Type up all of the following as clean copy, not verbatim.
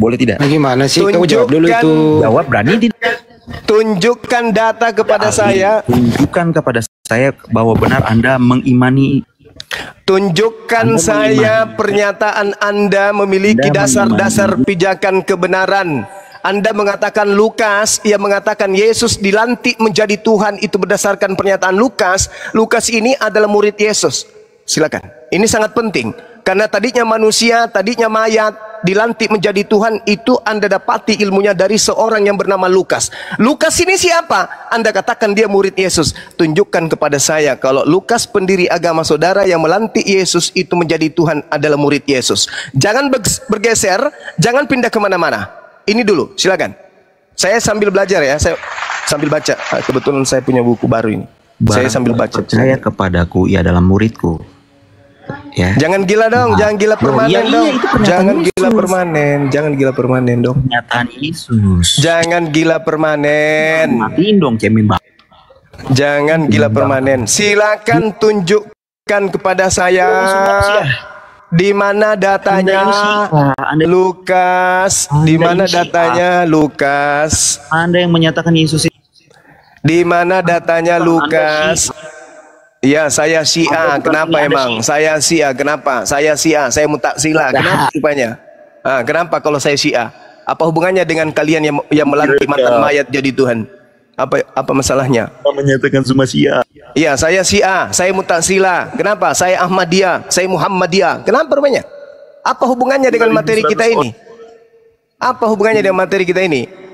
boleh tidak? Bagaimana sih? Kamu jawab dulu itu. Jawab, berani tidak? Tunjukkan data kepada saya. Tunjukkan kepada saya bahwa benar Anda mengimani. Tunjukkan saya pernyataan Anda memiliki dasar-dasar pijakan kebenaran. Anda mengatakan Lukas, ia mengatakan Yesus dilantik menjadi Tuhan, itu berdasarkan pernyataan Lukas. Lukas ini adalah murid Yesus. Silakan. Ini sangat penting. Karena tadinya manusia, tadinya mayat, dilantik menjadi Tuhan, itu Anda dapati ilmunya dari seorang yang bernama Lukas. Lukas ini siapa? Anda katakan dia murid Yesus. Tunjukkan kepada saya kalau Lukas pendiri agama saudara yang melantik Yesus itu menjadi Tuhan adalah murid Yesus. Jangan bergeser, jangan pindah kemana-mana. Ini dulu, silakan. Saya sambil belajar ya, saya sambil baca. Kebetulan saya punya buku baru ini. Saya sambil baca. Percaya kepadaku, ia adalah muridku. Ya. Jangan gila dong, jangan gila permanen dong. Jangan gila permanen, jangan gila permanen dong. Pernyataan Yesus. Jangan gila permanen. Matiin dong cemen bang. Jangan gila permanen. Silakan tunjukkan kepada saya di mana datanya Lukas. Di mana datanya Lukas? Anda yang menyatakan Yesus itu. Di mana datanya Lukas? Ya, saya Syiah. Kenapa emang? Saya Syiah. Kenapa? Saya Syiah. Saya Mutazilah. Kenapa rupanya? Kenapa kalau saya Syiah? Apa hubungannya dengan kalian yang melantik mantan mayat jadi Tuhan? Apa masalahnya? Menyatakan semua Syiah. Iya, saya Syiah. Saya Mutazilah. Kenapa? Saya Ahmadiyah. Saya Muhammadiyah. Kenapa rupanya? Apa hubungannya dengan materi kita ini? Apa hubungannya dengan materi kita ini?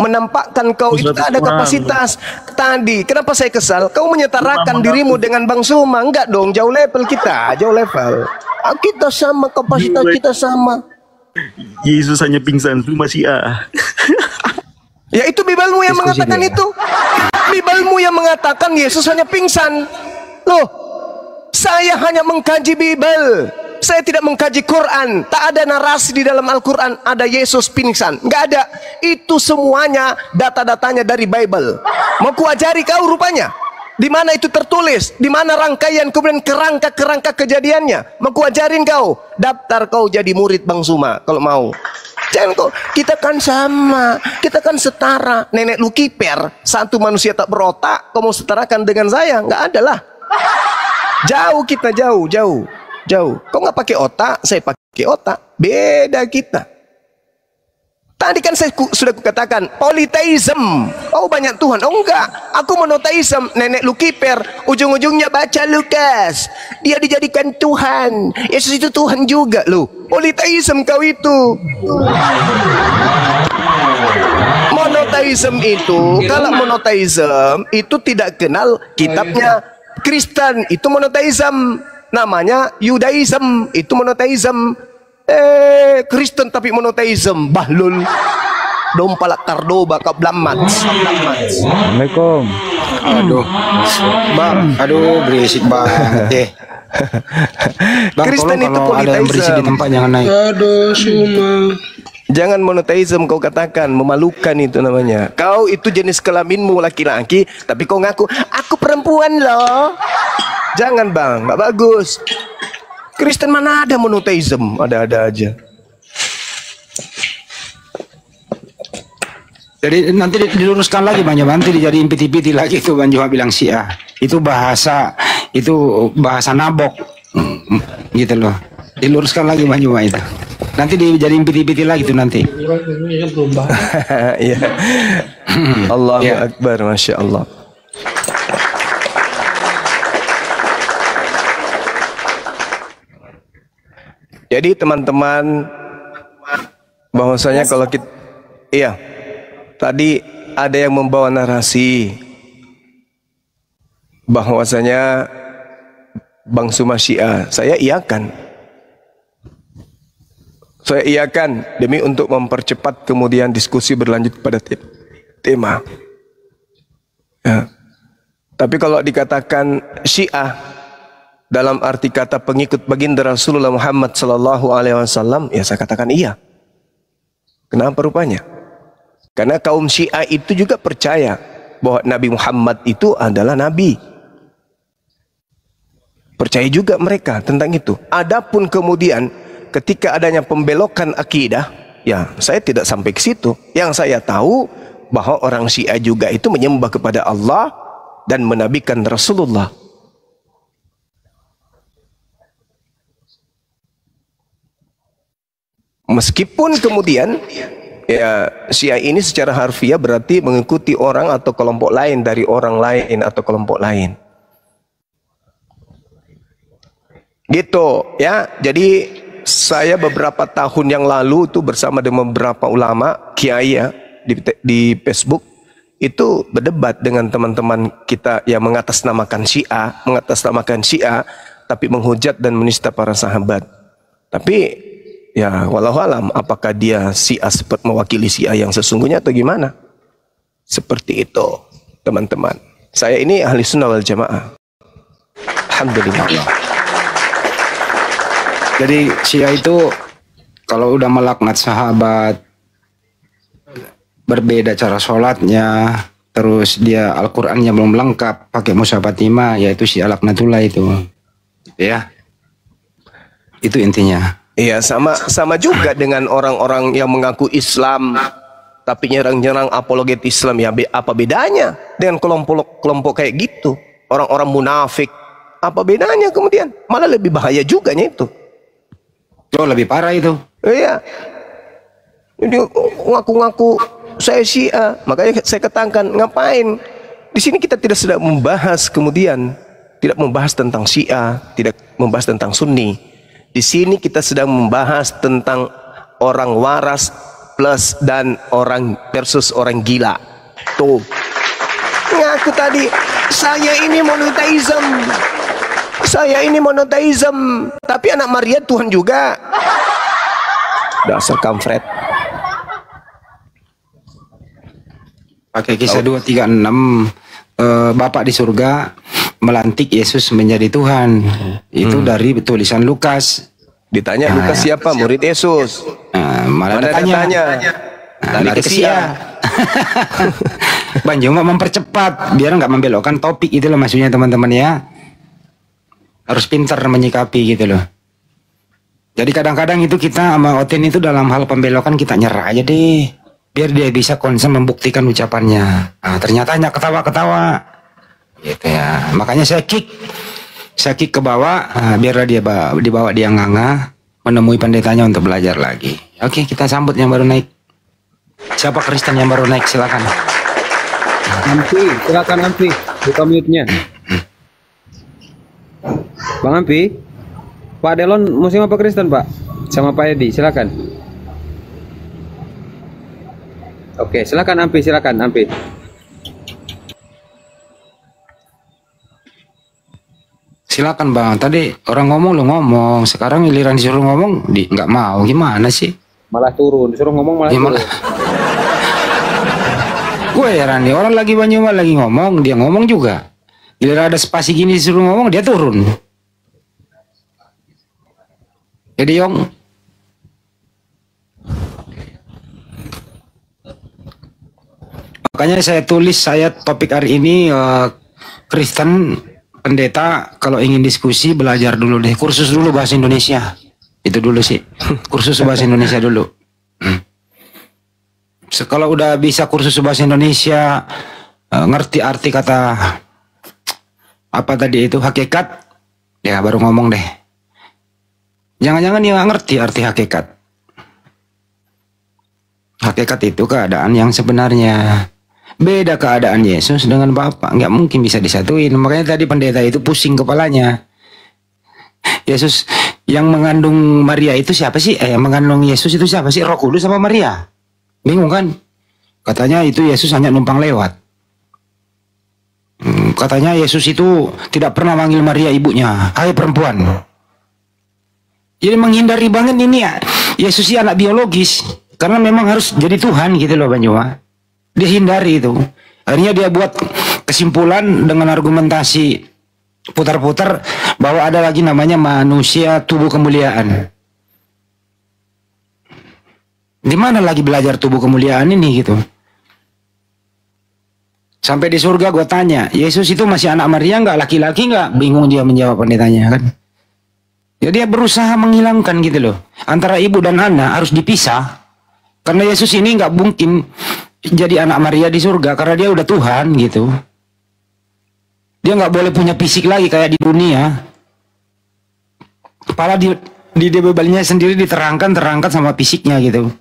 Menampakkan kau itu ada kapasitas tadi. Kenapa saya kesal? Kau menyetarakan dirimu dengan Bang Suma. Enggak dong, jauh level kita, jauh level. Kita sama, kapasitas kita sama. Yesus hanya pingsan, Suma Syiah. Ya itu Bibalmu yang mengatakan itu. Bibalmu yang mengatakan Yesus hanya pingsan. Loh, saya hanya mengkaji Bibel. Saya tidak mengkaji Quran. Tak ada narasi di dalam Al-Quran ada Yesus pingsan. Nggak ada. Itu semuanya data-datanya dari Bible. Mau kuajari kau rupanya? Di mana itu tertulis? Di mana rangkaian kemudian kerangka kejadiannya? Mau kuajarin kau? Daftar kau jadi murid Bang Suma kalau mau. Jangan kau. Kita kan sama. Kita kan setara. Nenek lu kiper. Satu manusia tak berotak. Kau mau setarakan dengan saya? Nggak ada lah. Jauh kita, jauh. Kau nggak pakai otak, saya pakai otak. Beda kita. Tadi kan saya sudah kukatakan politeism. Oh banyak Tuhan. Oh enggak, aku monoteism. Nenek lu kiper, ujung-ujungnya baca Lukas. Dia dijadikan Tuhan. Yesus itu Tuhan juga lu. Politeism kau itu. Monoteism itu, kalau monoteism itu tidak kenal kitabnya. Kristen itu monoteism. Namanya Yudaism, itu monoteism. Kristen tapi monoteism, bahlul. Dompalak kardoba kablamat. Assalamualaikum. Aduh, berisik banget. Bang, Kristen itu kalau ada yang berisik di politeism. tempat jangan naik. Aduh, Suma. Jangan monoteism kau katakan, memalukan itu namanya. Kau itu jenis kelaminmu laki-laki, tapi kau ngaku, aku perempuan loh. Jangan bang, nggak bagus. Kristen mana ada monoteism, ada-ada aja. Jadi nanti diluruskan lagi Bang Juma, nanti dijadiin piti-piti lagi itu Bang Juma bilang Syiah. Itu bahasa nabok. Gitu loh. Diluruskan lagi Bang Juma itu. Nanti dijadiin piti-piti lagi tuh nanti. Iya. Allahu Akbar, Masya Allah. Jadi teman-teman, bahwasanya kalau kita, iya, tadi ada yang membawa narasi bahwasanya Bang Suma Syiah. Saya iakan demi untuk mempercepat kemudian diskusi berlanjut pada tema. Ya. Tapi kalau dikatakan Syiah dalam arti kata pengikut baginda Rasulullah Muhammad sallallahu alaihi wasallam, ya saya katakan iya. Kenapa rupanya? Karena kaum Syiah itu juga percaya bahwa Nabi Muhammad itu adalah nabi. Percaya juga mereka tentang itu. Adapun kemudian ketika adanya pembelokan akidah, Ya, saya tidak sampai ke situ. Yang saya tahu bahwa orang Syiah juga itu menyembah kepada Allah dan menabikan Rasulullah. Meskipun kemudian ya Syiah ini secara harfiah berarti mengikuti orang atau kelompok lain dari orang lain atau kelompok lain. Gitu ya. Jadi saya beberapa tahun yang lalu itu bersama dengan beberapa ulama kiai ya di Facebook itu berdebat dengan teman-teman kita yang mengatasnamakan Syiah tapi menghujat dan menista para sahabat. Tapi ya wallahualam apakah dia Syiah seperti mewakili Syiah yang sesungguhnya atau gimana? Seperti itu teman-teman. Saya ini ahli sunnah wal jamaah. Alhamdulillah. Jadi Syiah itu kalau udah melaknat sahabat, berbeda cara sholatnya, terus dia Al-Qur'annya belum lengkap, pakai mushaf Fatimah, yaitu Syiah laknatullah itu. Ya. Itu intinya. Iya, sama juga dengan orang-orang yang mengaku Islam tapi nyerang-nyerang apologet Islam. Ya apa bedanya dengan kelompok kayak gitu? Orang-orang munafik. Apa bedanya kemudian? Malah lebih bahaya juga itu. Oh, lebih parah itu. Iya. Ini ngaku-ngaku saya Syiah, makanya saya katakan ngapain? Di sini kita tidak sedang membahas kemudian, tidak membahas tentang Syiah, tidak membahas tentang Sunni. Di sini kita sedang membahas tentang orang waras plus dan orang versus orang gila. Tuh. Ngaku tadi saya ini monoteism. Saya ini monoteism, tapi anak Maria Tuhan juga. Dasar kampret. Pakai kisah 236, Bapak di surga melantik Yesus menjadi Tuhan. Itu dari tulisan Lukas. Ditanya Lukas siapa? Murid Yesus. Malah tanya. Lari ke Syiah. Bang Joma mempercepat biar nggak membelokkan topik itu loh maksudnya teman-teman ya. Harus pintar menyikapi gitu loh. Jadi kadang-kadang itu kita sama Otin itu dalam hal pembelokan kita nyerah aja deh. Biar dia bisa konsen membuktikan ucapannya. Nah, ternyata hanya ketawa-ketawa. Gitu ya. Makanya saya kick ke bawah. Biar dia dibawa dia nganga. Menemui pendetanya untuk belajar lagi. Oke, kita sambut yang baru naik. Siapa Kristen yang baru naik? Silakan. Ampi, silakan Ampi. Buka mute-nya. Bang Ampi, Pak Delon Muslim apa Kristen Pak? Sama Pak Edi, silakan. Oke, silakan Ampi, silakan Ampi. Silakan Bang. Tadi orang ngomong lu ngomong, sekarang giliran disuruh ngomong nggak mau. Gimana sih? Malah turun, disuruh ngomong malah turun. Gue heran nih, orang lagi Banyumas lagi ngomong, dia ngomong juga. Giliran ada spasi gini disuruh ngomong, dia turun. Jadi Yong, makanya saya tulis topik hari ini Kristen pendeta kalau ingin diskusi belajar dulu deh, kursus dulu bahasa Indonesia. Itu dulu sih, kursus bahasa Indonesia dulu. Kalau udah bisa kursus bahasa Indonesia, ngerti arti kata apa tadi itu hakikat, ya baru ngomong deh. Jangan-jangan dia nggak ngerti arti hakikat. Hakikat itu keadaan yang sebenarnya. Beda keadaan Yesus dengan Bapa, nggak mungkin bisa disatuin. Makanya tadi pendeta itu pusing kepalanya. Yesus yang mengandung Maria itu siapa sih? Mengandung Yesus itu siapa sih? Roh Kudus sama Maria? Bingung kan? Katanya itu Yesus hanya numpang lewat. Katanya Yesus itu tidak pernah manggil Maria ibunya. Hai perempuan. Jadi menghindari banget ini ya. Yesus sih anak biologis. Karena memang harus jadi Tuhan gitu loh Banyumas. Dia hindari itu. Akhirnya dia buat kesimpulan dengan argumentasi putar-putar bahwa ada lagi namanya manusia tubuh kemuliaan. Di mana lagi belajar tubuh kemuliaan ini gitu. Sampai di surga gue tanya, Yesus itu masih anak Maria nggak, laki-laki nggak? Bingung dia menjawab pendetanya kan. Ya dia berusaha menghilangkan gitu loh. Antara ibu dan anak harus dipisah. Karena Yesus ini nggak mungkin jadi anak Maria di surga karena dia udah Tuhan gitu. Dia nggak boleh punya fisik lagi kayak di dunia. Kepala di Bibalnya sendiri terangkan sama fisiknya gitu.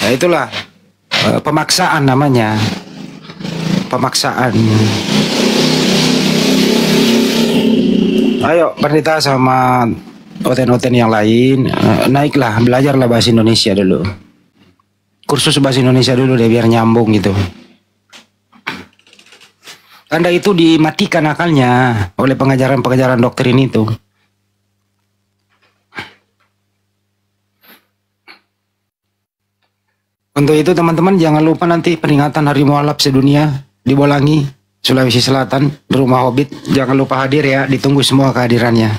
Nah itulah pemaksaan namanya. Pemaksaan. Ayo pendeta sama oten-oten yang lain, naiklah, belajarlah bahasa Indonesia dulu. Kursus bahasa Indonesia dulu deh biar nyambung gitu. Anda itu dimatikan akalnya oleh pengajaran-pengajaran doktrin itu. Untuk itu teman-teman jangan lupa nanti peringatan Hari Mualaf sedunia di Bolangi, Sulawesi Selatan, di Rumah Hobbit. Jangan lupa hadir ya, ditunggu semua kehadirannya.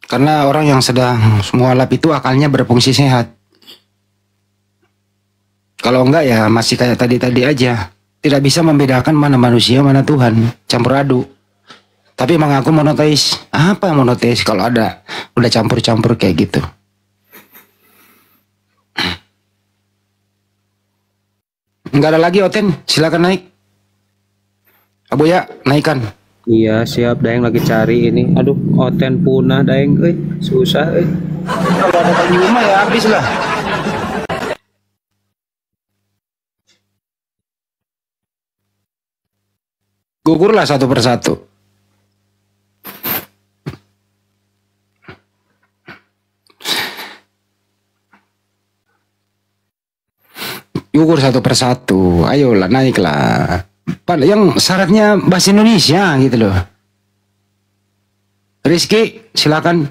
Karena orang yang sedang mualaf itu akalnya berfungsi sehat. Kalau enggak ya masih kayak tadi-tadi aja. Tidak bisa membedakan mana manusia, mana Tuhan. Campur aduk. Tapi mengaku monoteis. Apa monoteis kalau ada udah campur-campur kayak gitu. Enggak ada lagi Oten, silakan naik. Abu ya, naikkan. Iya siap, Daeng lagi cari ini. Aduh, Oten punah Daeng, susah. Kalau ada Bang Yuma ya habis lah. Gugurlah satu persatu. Gugur satu persatu, ayolah naiklah. Yang syaratnya bahasa Indonesia gitu loh. Rizky, silakan.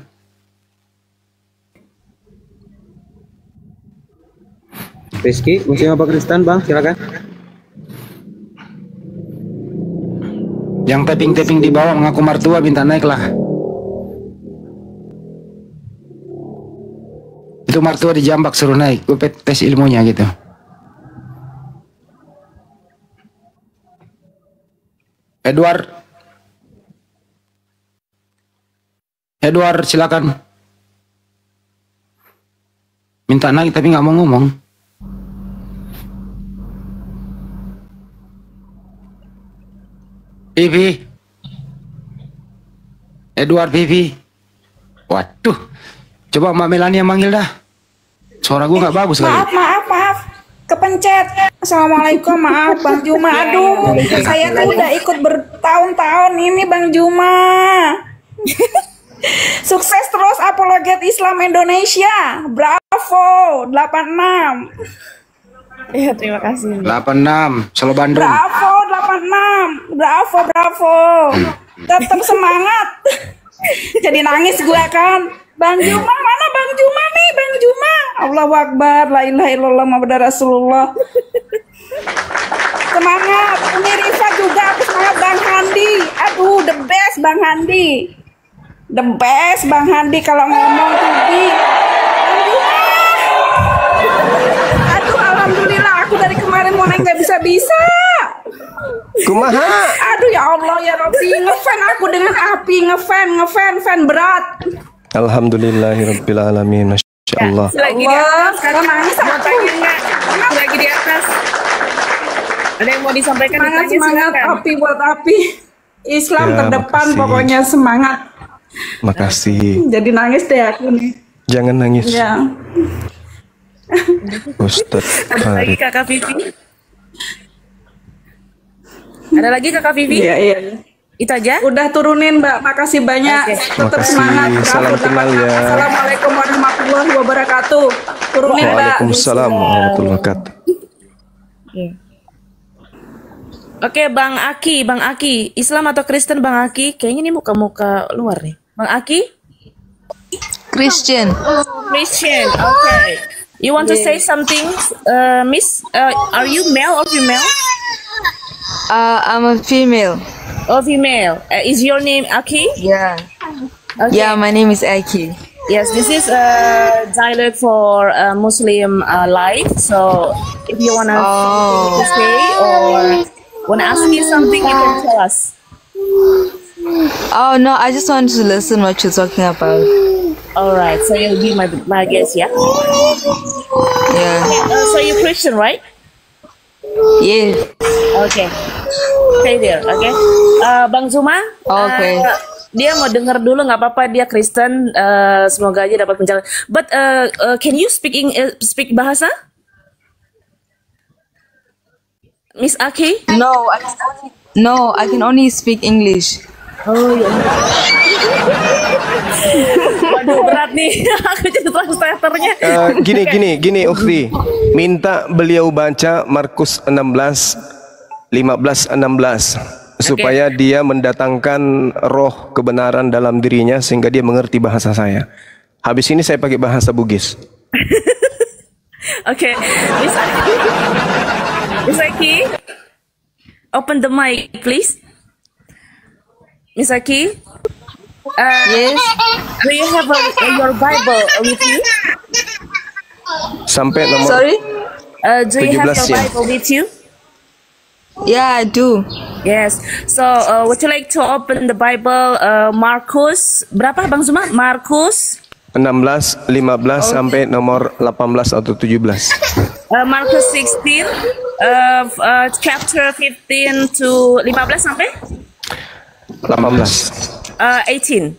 Rizky, Muslim apa Kristen bang? Silakan. Yang tapping-tapping di bawah mengaku martua minta naiklah. Itu martua dijambak suruh naik, gue tes ilmunya gitu. Edward silakan. Minta naik tapi nggak mau ngomong. Vivi. Edward Vivi. Waduh. Coba Mbak Melania manggil dah. Suara gue nggak bagus kali. Maaf. Kepencet. Assalamualaikum, maaf Bang Juma. Aduh, saya tuh udah ikut bertahun-tahun ini Bang Juma. Sukses terus apologet Islam Indonesia. Bravo 86. Ya, terima kasih. 86, Solo Bandung. Bravo 86. Bravo. Tetap semangat. Jadi nangis gue kan. Bang Juma, mana Bang Juma nih, Bang Juma? Allahu Akbar, la ilaha illallah Muhammadur Rasulullah. Semangat. Ini Rifa juga, aku semangat Bang Handi. Aduh, the best Bang Handi. The best Bang Handi kalau ngomong tuh di. Aduh, alhamdulillah aku dari kemarin mau naik nggak bisa. Kumaha? Aduh ya Allah ya Rabbi, ngefan aku dengan api, ngefan berat. Alhamdulillahirabbil alamin. Masyaallah. Lagi di atas, sekarang nangis apa lagi di atas. Ada yang mau disampaikan? Semangat api buat api. Islam Ya, terdepan makasih. pokoknya semangat. Makasih. Jadi nangis deh aku nih. Jangan nangis. Ya. Ustadz Ada lagi Farid. Kakak Vivi? Ada lagi Kakak Vivi? Iya. Itu aja? Udah turunin Mbak, makasih banyak. Oke. Tetap Makasih. semangat. Salam Bravo, kenal ya. Assalamualaikum warahmatullahi wabarakatuh. Turunin Mbak. Waalaikumsalam warahmatullahi wabarakatuh. Oke, Bang Aki, Islam atau Kristen Bang Aki? Kayaknya ini muka-muka luar nih. Bang Aki? Christian. Christian, okay. You want to say something, Miss? Are you male or female? I'm a female. Oh, female. Is your name Aki? Yeah. Okay. Yeah, my name is Aki. Yes, this is a dialogue for Muslim life. So if you wanna to say or wanna ask me something, you can tell us. Oh no, I just wanted to listen what you're talking about. Alright, so you'll be my guest, yeah? Yeah. So you're Christian, right? Yes. Okay. Stay there, okay? Bang Zuma, Okay. dia mau denger dulu, nggak apa-apa, dia Kristen, semoga aja dapat pencerahan. But can you speak bahasa? Miss Aki? No, I can only speak English. Oh iya. Waduh, berat nih. Aku jadi translatornya. Gini, Ukhti. Minta beliau baca Markus 15:16 supaya dia mendatangkan roh kebenaran dalam dirinya sehingga dia mengerti bahasa saya. Habis ini saya pakai bahasa Bugis. Oke, Miss Aki, open the mic, please. Miss Aki, Yes. do you have your Bible with you? Sampai nomor Sorry? Do you have 17 your ya? Bible with you? Yeah, I do. Yes. So, would you like to open the Bible, Markus? Berapa, Bang Zuma? Markus? 16, 15 sampai nomor 18 atau 17. Markus 16, chapter 15 to 15 sampai 18. 18.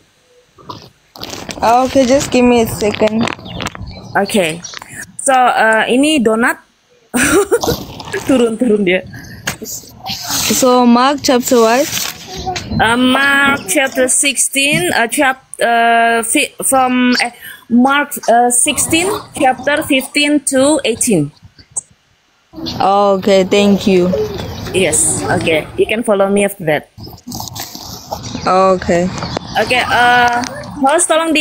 Okay, just give me a second. Okay. So, ini donat. Turun dia. So, Mark chapter what? Mark chapter 16, from Mark 16, chapter 15 to 18. Okay, thank you. Yes, okay. You can follow me after that. Okay. Oke, host tolong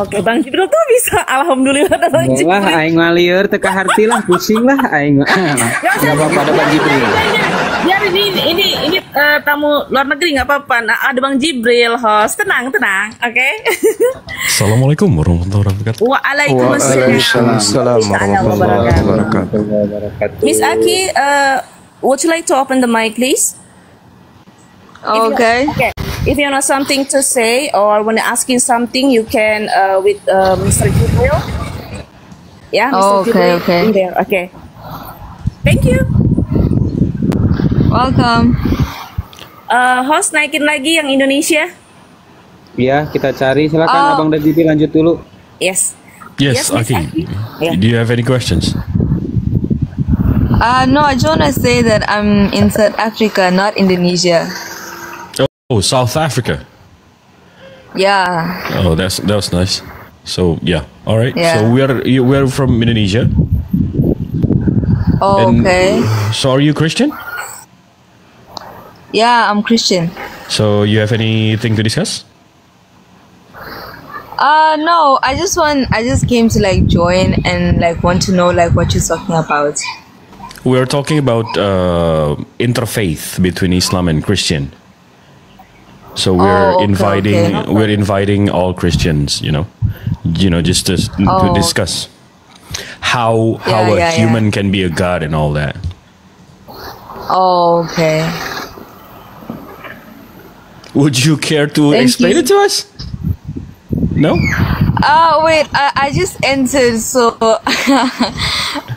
Oke, Bang Jibril tuh bisa. Alhamdulillah ada Bang Lah, Jibril. aing ngalieur teka harti lah, pusing lah aing. Nggak apa-apa, ada Bang Jibril. Biar ini tamu luar negeri nggak apa-apa. Nah, ada Bang Jibril host. Tenang, oke? Assalamualaikum warahmatullahi wabarakatuh. Waalaikumsalam warahmatullahi wabarakatuh. Miss Aki, would you like to open the mic, please? Okay. Okay. If you know something to say or when asking something, you can with Mr. Jibril. Yeah, Mr. Jibril. Okay. In there. Okay. Thank you. Welcome. Host naikin lagi yang Indonesia. Ya, kita cari. Silakan Abang dan Jibi lanjut dulu. Yes. Yes, Miss Aki. Yeah. Do you have any questions? No, I just want to say that I'm in South Africa, not Indonesia. Oh, South Africa. Yeah. Oh, that was nice. So yeah, all right. Yeah. So we're from Indonesia. Oh, And okay. So are you Christian? Yeah, I'm Christian. So you have anything to discuss? No, I just came to like join and like want to know like what you're talking about. We're talking about interfaith between Islam and Christian. So we're inviting all Christians, just to discuss how a human can be a god and all that. Oh, okay. Would you care to explain it to us? No? Wait, I just entered, so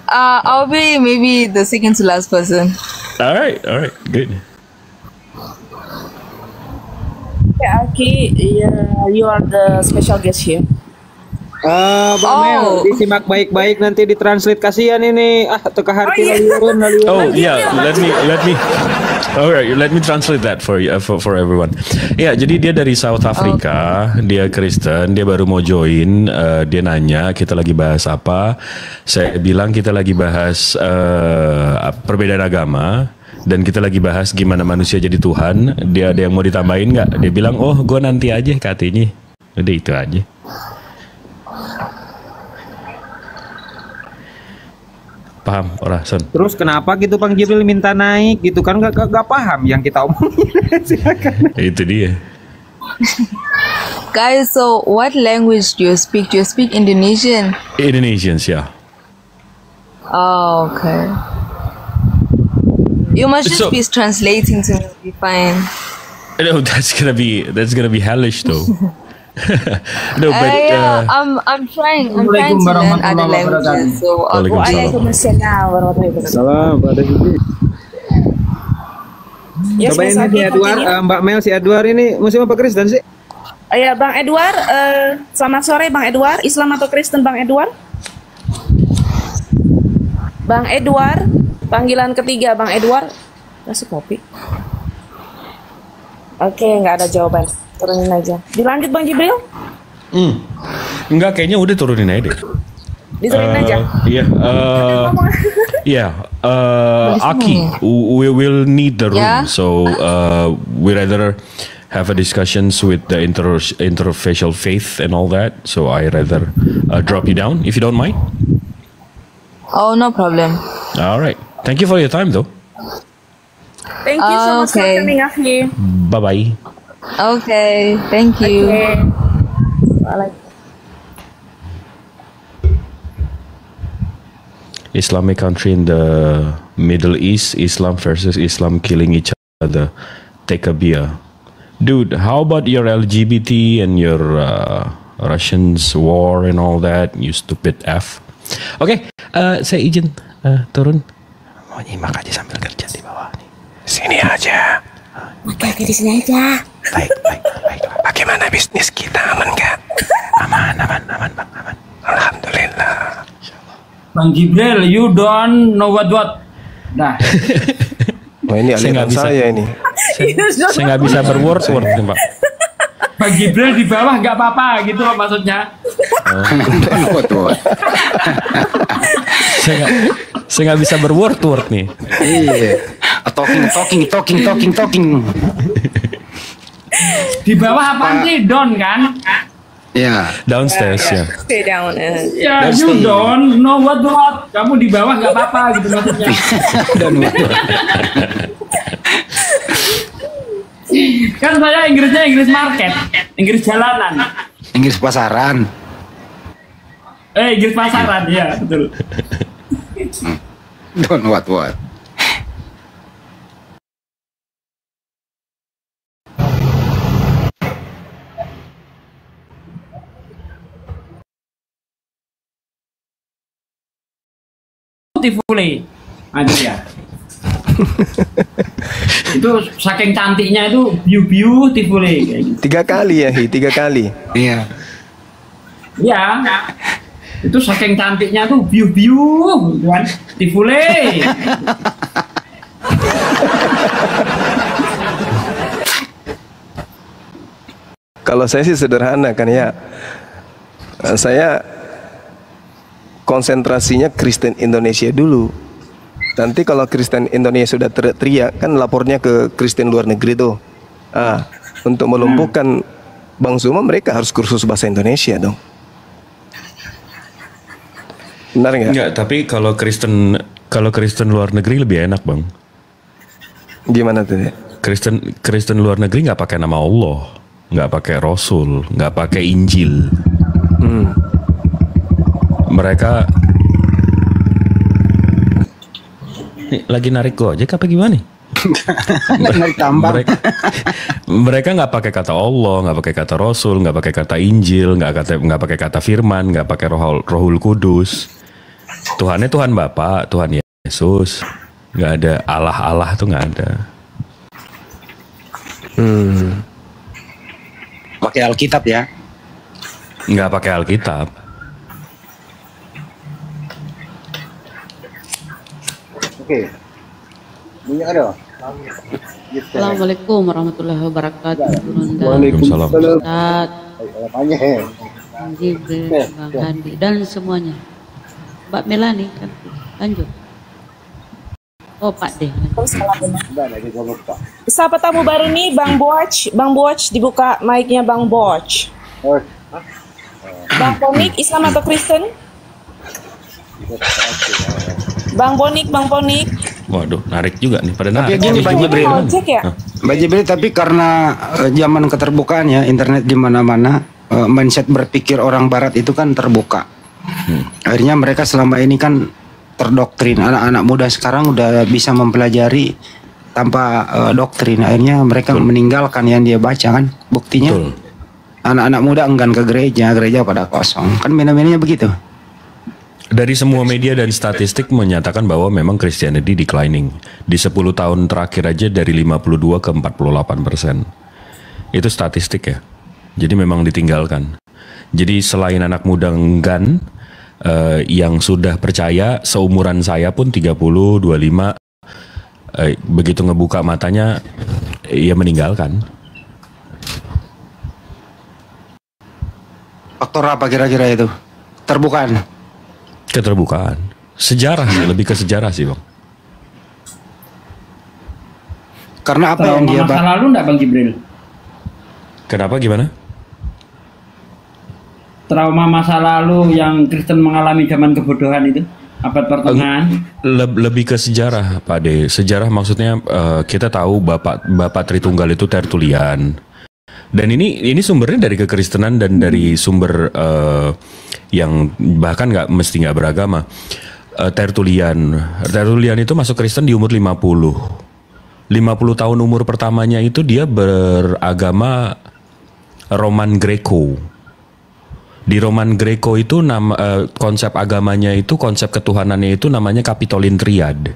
I'll be maybe the second to last person. All right, good. Yeah, Aki, you are the special guest here. Bang Mel, disimak baik-baik nanti ditranslate, kasihan ini. Teka harti laliurun. Oh yeah, let me translate that for you, for everyone. Ya, jadi dia dari South Africa, dia Kristen, dia baru mau join, dia nanya kita lagi bahas apa. Saya bilang kita lagi bahas perbedaan agama. Dan kita lagi bahas gimana manusia jadi Tuhan. Dia ada yang mau ditambahin nggak? Dia bilang, oh gue nanti aja katanya. Udah itu aja. Paham, orang Son. Terus kenapa gitu Bang Jibril minta naik gitu kan? Gak paham yang kita omongin. Silakan. Itu dia. Guys, so what language do you speak? Do you speak Indonesian? Indonesians, yeah. Oh, okay. You must just be translating to me. Be fine. No, that's gonna be hellish though. No, but I'm trying to learn other languages. So Waalaikumsalam. Salam pada Gigi. Yes, Coba Mas ini si Adi, Edward, continue. Mbak Mel, si Edward ini Muslim apa Kristen sih? Ya, Bang Edward, selamat sore Bang Edward. Islam atau Kristen Bang Edward? Bang Edward, panggilan ketiga Bang Edward. Kasih kopi. Oke, nggak ada jawaban. Turunin aja. Dilanjut Bang Jibril? Enggak, kayaknya udah turunin aja deh. Diturunin aja. Iya, Aki, we will need the room, Yeah. so we rather have a discussions with the interfacial faith and all that. So I rather drop you down if you don't mind. Oh, no problem. All right, thank you for your time though. Thank you so much for Okay. coming, Aki. Bye bye. Okay, thank you. Okay. Waalaikumsalam. Islamic country in the Middle East, Islam versus Islam killing each other. Take a beer. Dude, how about your LGBT and your Russians war and all that, you stupid F. Oke, saya izin turun. Mau nyimak aja sambil kerja di bawah nih. Sini aja. Oke, di sini aja. Baik. Bagaimana bisnis kita, aman gak? Aman, Bang, aman. Alhamdulillah. Bang Jibril, you don't know what. Nah, Wah, ini Saya aliran nggak bisa. saya ini. Saya nggak bisa berword nih, Pak. Bang Jibril di bawah nggak apa-apa gitu loh maksudnya. Saya nggak bisa berword nih. Iya. Talking. Di bawah apaan sih? Don kan? Ya. Downstairs ya. Stay down. Ya, you don't know what. Kamu di bawah nggak apa-apa gitu maksudnya. Kan saya Inggrisnya Inggris market, Inggris jalanan. Inggris pasaran. Inggris pasaran, ya betul. Don't what. Tifule aja ya. Itu saking cantiknya itu beautiful kayak gitu. 3 kali ya, 3 kali. Iya. Ya. Itu saking cantiknya tuh gitu kan. Tifule. Kalau saya sih sederhana kan ya. Saya konsentrasinya Kristen Indonesia dulu. Nanti kalau Kristen Indonesia sudah teriak kan lapornya ke Kristen luar negeri tuh. Untuk melumpuhkan Bang Zuma mereka harus kursus bahasa Indonesia dong. Benar nggak? Enggak, tapi kalau Kristen luar negeri lebih enak, Bang. Gimana tuh? Ya? Kristen luar negeri nggak pakai nama Allah, nggak pakai Rasul, nggak pakai Injil. Mereka nih, lagi narik gojek apa gimana nih? Narik tambang. Mereka nggak pakai kata Allah, nggak pakai kata Rasul, nggak pakai kata Injil, nggak pakai kata Firman, nggak pakai Rohul Kudus. Tuhannya Tuhan Bapa, Tuhan Yesus. Nggak ada Allah tuh nggak ada. Pakai Alkitab ya? Nggak pakai Alkitab. Oke. Ini ada. Assalamualaikum warahmatullahi wabarakatuh. Waalaikumsalam. Ustaz, Tanya. Bang Jibril, Bang Handi, dan semuanya. Mbak Melani kan. Lanjut. Oh Pak deh. Siapa tamu baru nih, Bang Boch, dibuka mic-nya Bang Boch. Bang Ponik, Islam atau Kristen? Bang Ponik. Waduh, narik juga nih pada narik. Tapi gini Bang Jibril. Cek ya? Mbak Jibril, tapi karena zaman keterbukaan ya, internet di mana-mana, mindset berpikir orang barat itu kan terbuka. Akhirnya mereka selama ini kan terdoktrin. Anak-anak muda sekarang udah bisa mempelajari tanpa doktrin. Akhirnya mereka meninggalkan yang dia baca kan. Buktinya Anak-anak muda enggan ke gereja, gereja pada kosong. Kan fenomena begitu. Dari semua media dan statistik menyatakan bahwa memang Christianity declining. Di 10 tahun terakhir aja dari 52 ke 48%. Itu statistik ya. Jadi memang ditinggalkan. Jadi selain anak muda enggan, yang sudah percaya seumuran saya pun 30, 25, begitu ngebuka matanya, ya meninggalkan. Faktor apa kira-kira itu? Terbukaan? Keterbukaan. Sejarah sih, lebih ke sejarah sih Bang. Karena apa yang dia masa lalu enggak Bang Jibril? Kenapa gimana? Trauma masa lalu yang Kristen mengalami zaman kebodohan itu, abad pertengahan. Lebih ke sejarah Pak De. Sejarah maksudnya kita tahu Bapak Tritunggal itu Tertulian. Dan ini sumbernya dari kekristenan dan dari sumber yang bahkan nggak beragama. Tertulian itu masuk Kristen di umur 50 tahun umur pertamanya itu dia beragama Roman Greco. Di Roman Greco itu konsep agamanya itu, konsep ketuhanannya itu namanya Capitoline Triad.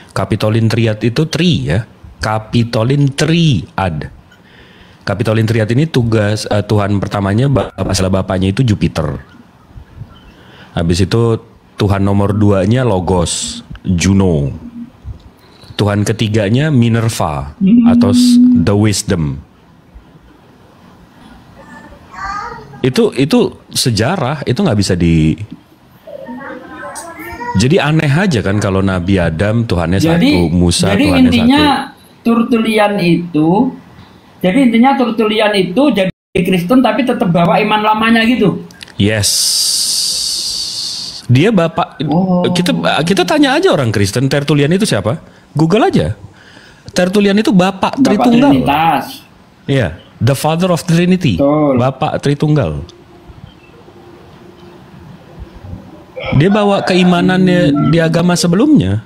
Capitoline Triad itu Capitoline Triad. Capitoline Triad ini tugas Tuhan pertamanya bapaknya itu Jupiter. Habis itu Tuhan nomor 2-nya Logos, Juno. Tuhan ketiganya Minerva atau The Wisdom. Itu sejarah, itu nggak bisa di. Jadi aneh aja kan kalau Nabi Adam Tuhannya satu, Musa jadi Tuhannya intinya, satu. Jadi intinya Tertulian itu jadi Kristen tapi tetap bawa iman lamanya gitu. Yes. Dia bapak. Kita tanya aja orang Kristen Tertulian itu siapa? Google aja. Tertulian itu bapak Tritunggal. Trinitas. Iya, the Father of Trinity. Betul. Bapak Tritunggal. Dia bawa keimanannya di agama sebelumnya.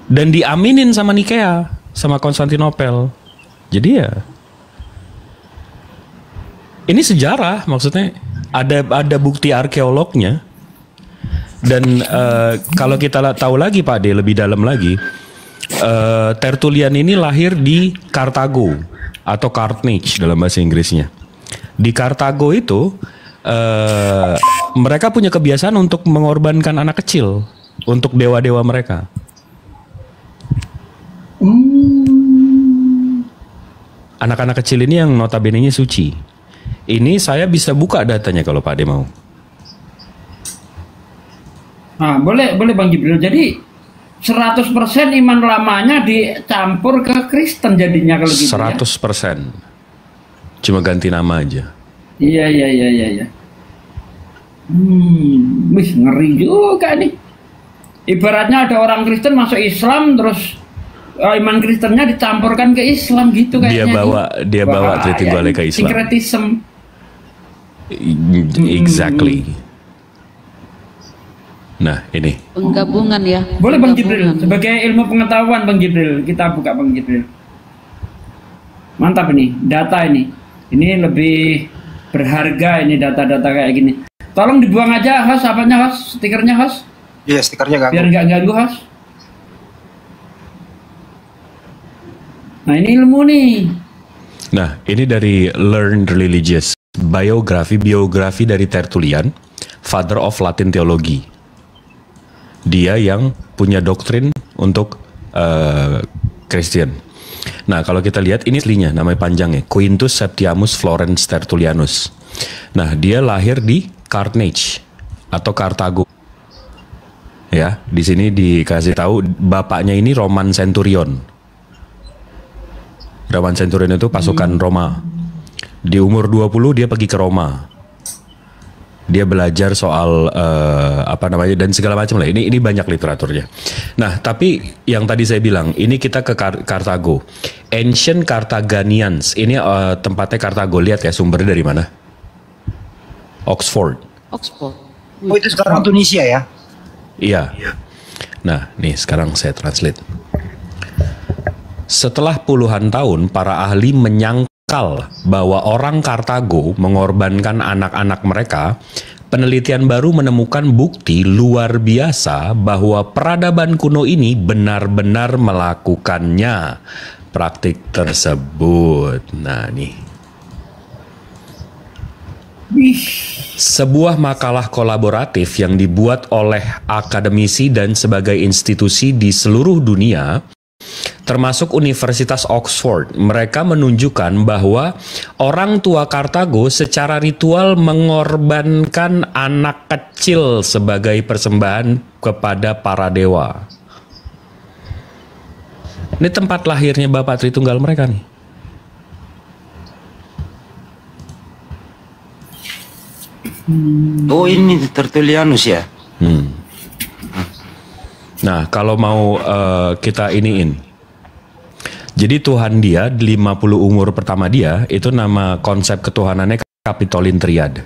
Dan diaminin sama Nikea, sama Konstantinopel. Jadi ya, ini sejarah, maksudnya ada bukti arkeolognya. Dan kalau kita tahu lagi Pak De, lebih dalam lagi, Tertulian ini lahir di Kartago atau Carthage dalam bahasa Inggrisnya. Di Kartago itu mereka punya kebiasaan untuk mengorbankan anak kecil untuk dewa-dewa mereka. Anak-anak kecil ini yang notabene-nya suci. Ini saya bisa buka datanya kalau Pak De mau. Nah, boleh Bang Jibril. Jadi 100% iman lamanya dicampur ke Kristen jadinya kalau gitu 100%. Ya? Cuma ganti nama aja. Iya. Wih, ngeri juga nih. Ibaratnya ada orang Kristen masuk Islam terus iman Kristennya dicampurkan ke Islam gitu kayaknya. Dia bawa Tritunggal ke Islam. Sinkretisme. Exactly. Nah, ini. Penggabungan ya. Boleh Bang Jibril, sebagai ilmu pengetahuan Bang Jibril, kita buka Bang Jibril. Mantap ini, data ini. Ini lebih berharga ini data-data kayak gini. Tolong dibuang aja host, apanya host, stikernya host. Iya, stikernya ganggu. Biar nggak ganggu host. Nah ini ilmu nih. Nah ini dari Learned Religious, biografi dari Tertulian, Father of Latin Theology. Dia yang punya doktrin untuk Kristen. Nah kalau kita lihat ini aslinya, namanya panjangnya Quintus Septimus Florens Tertullianus. Nah dia lahir di Carthage atau Kartago. Ya, di sini dikasih tahu bapaknya ini Roman Centurion. Roman Centurion itu pasukan Roma. Di umur 20 dia pergi ke Roma. Dia belajar soal dan segala macam lah. Ini banyak literaturnya. Nah, tapi yang tadi saya bilang, ini kita ke Kartago. Ancient Carthaginians. Ini tempatnya Kartago. Lihat ya sumbernya dari mana? Oxford. Oh, itu sekarang Tunisia ya? Iya. Nah, nih sekarang saya translate. Setelah puluhan tahun, para ahli menyangkal bahwa orang Kartago mengorbankan anak-anak mereka. Penelitian baru menemukan bukti luar biasa bahwa peradaban kuno ini benar-benar melakukannya praktik tersebut. Nah, nih. Sebuah makalah kolaboratif yang dibuat oleh akademisi dan sebagai institusi di seluruh dunia, termasuk Universitas Oxford, mereka menunjukkan bahwa orang tua Kartago secara ritual mengorbankan anak kecil sebagai persembahan kepada para dewa. Ini tempat lahirnya Bapak Tritunggal mereka nih. Oh, ini Tertullianus ya? Nah, kalau mau kita iniin. Jadi Tuhan dia 50 umur pertama dia itu nama konsep ketuhanannya Kapitolin Triad.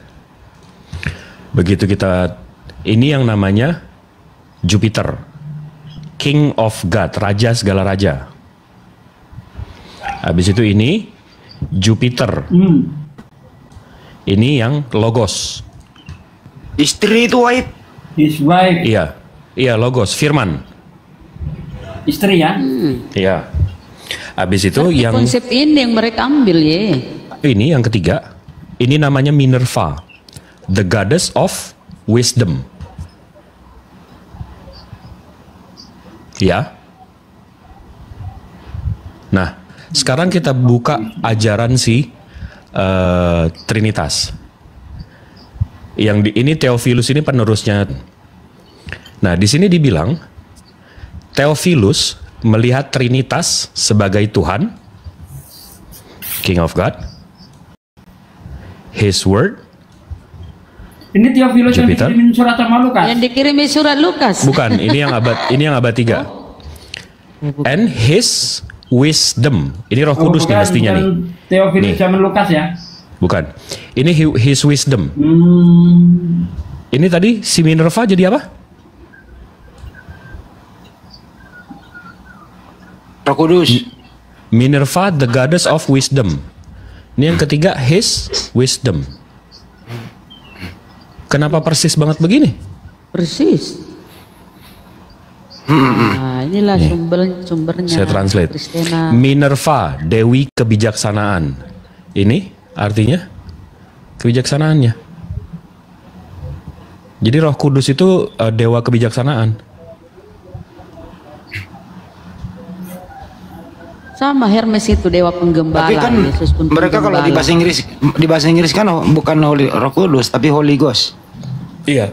Begitu kita ini yang namanya Jupiter, King of God, raja segala raja. Habis itu ini Jupiter. Ini yang Logos. Istri itu wife. His wife. Iya. Iya, Logos, Firman. Istri ya? Iya. Habis itu Berarti yang konsep ini yang mereka ambil ya. ini yang ketiga. Ini namanya Minerva, the goddess of wisdom. Ya. Nah, sekarang kita buka ajaran si Trinitas. Yang ini Theophilus ini penerusnya. Nah, di sini dibilang Theophilus melihat Trinitas sebagai Tuhan, King of God, His Word. Ini Theophilus yang Jupiter. dikirimin surat sama Lukas. Yang dikirimi surat Lukas. Bukan, ini yang abad 3. And His Wisdom. Ini Roh Kudus nih mestinya nih. Theophilus Nih. zaman Lukas ya. Bukan. Ini His Wisdom. Ini tadi si Minerva jadi apa? Roh Kudus. Minerva, the goddess of wisdom. Ini yang ketiga, His Wisdom. Kenapa persis banget begini? Persis. Nah, inilah sumbernya. Saya translate. Kristena. Minerva, Dewi Kebijaksanaan. Ini artinya kebijaksanaannya. Jadi Roh Kudus itu dewa kebijaksanaan. Sama Hermes itu dewa penggembala. Tapi kan Yesus pun mereka kalau di bahasa Inggris kan bukan Roh Kudus tapi Holy Ghost. Iya.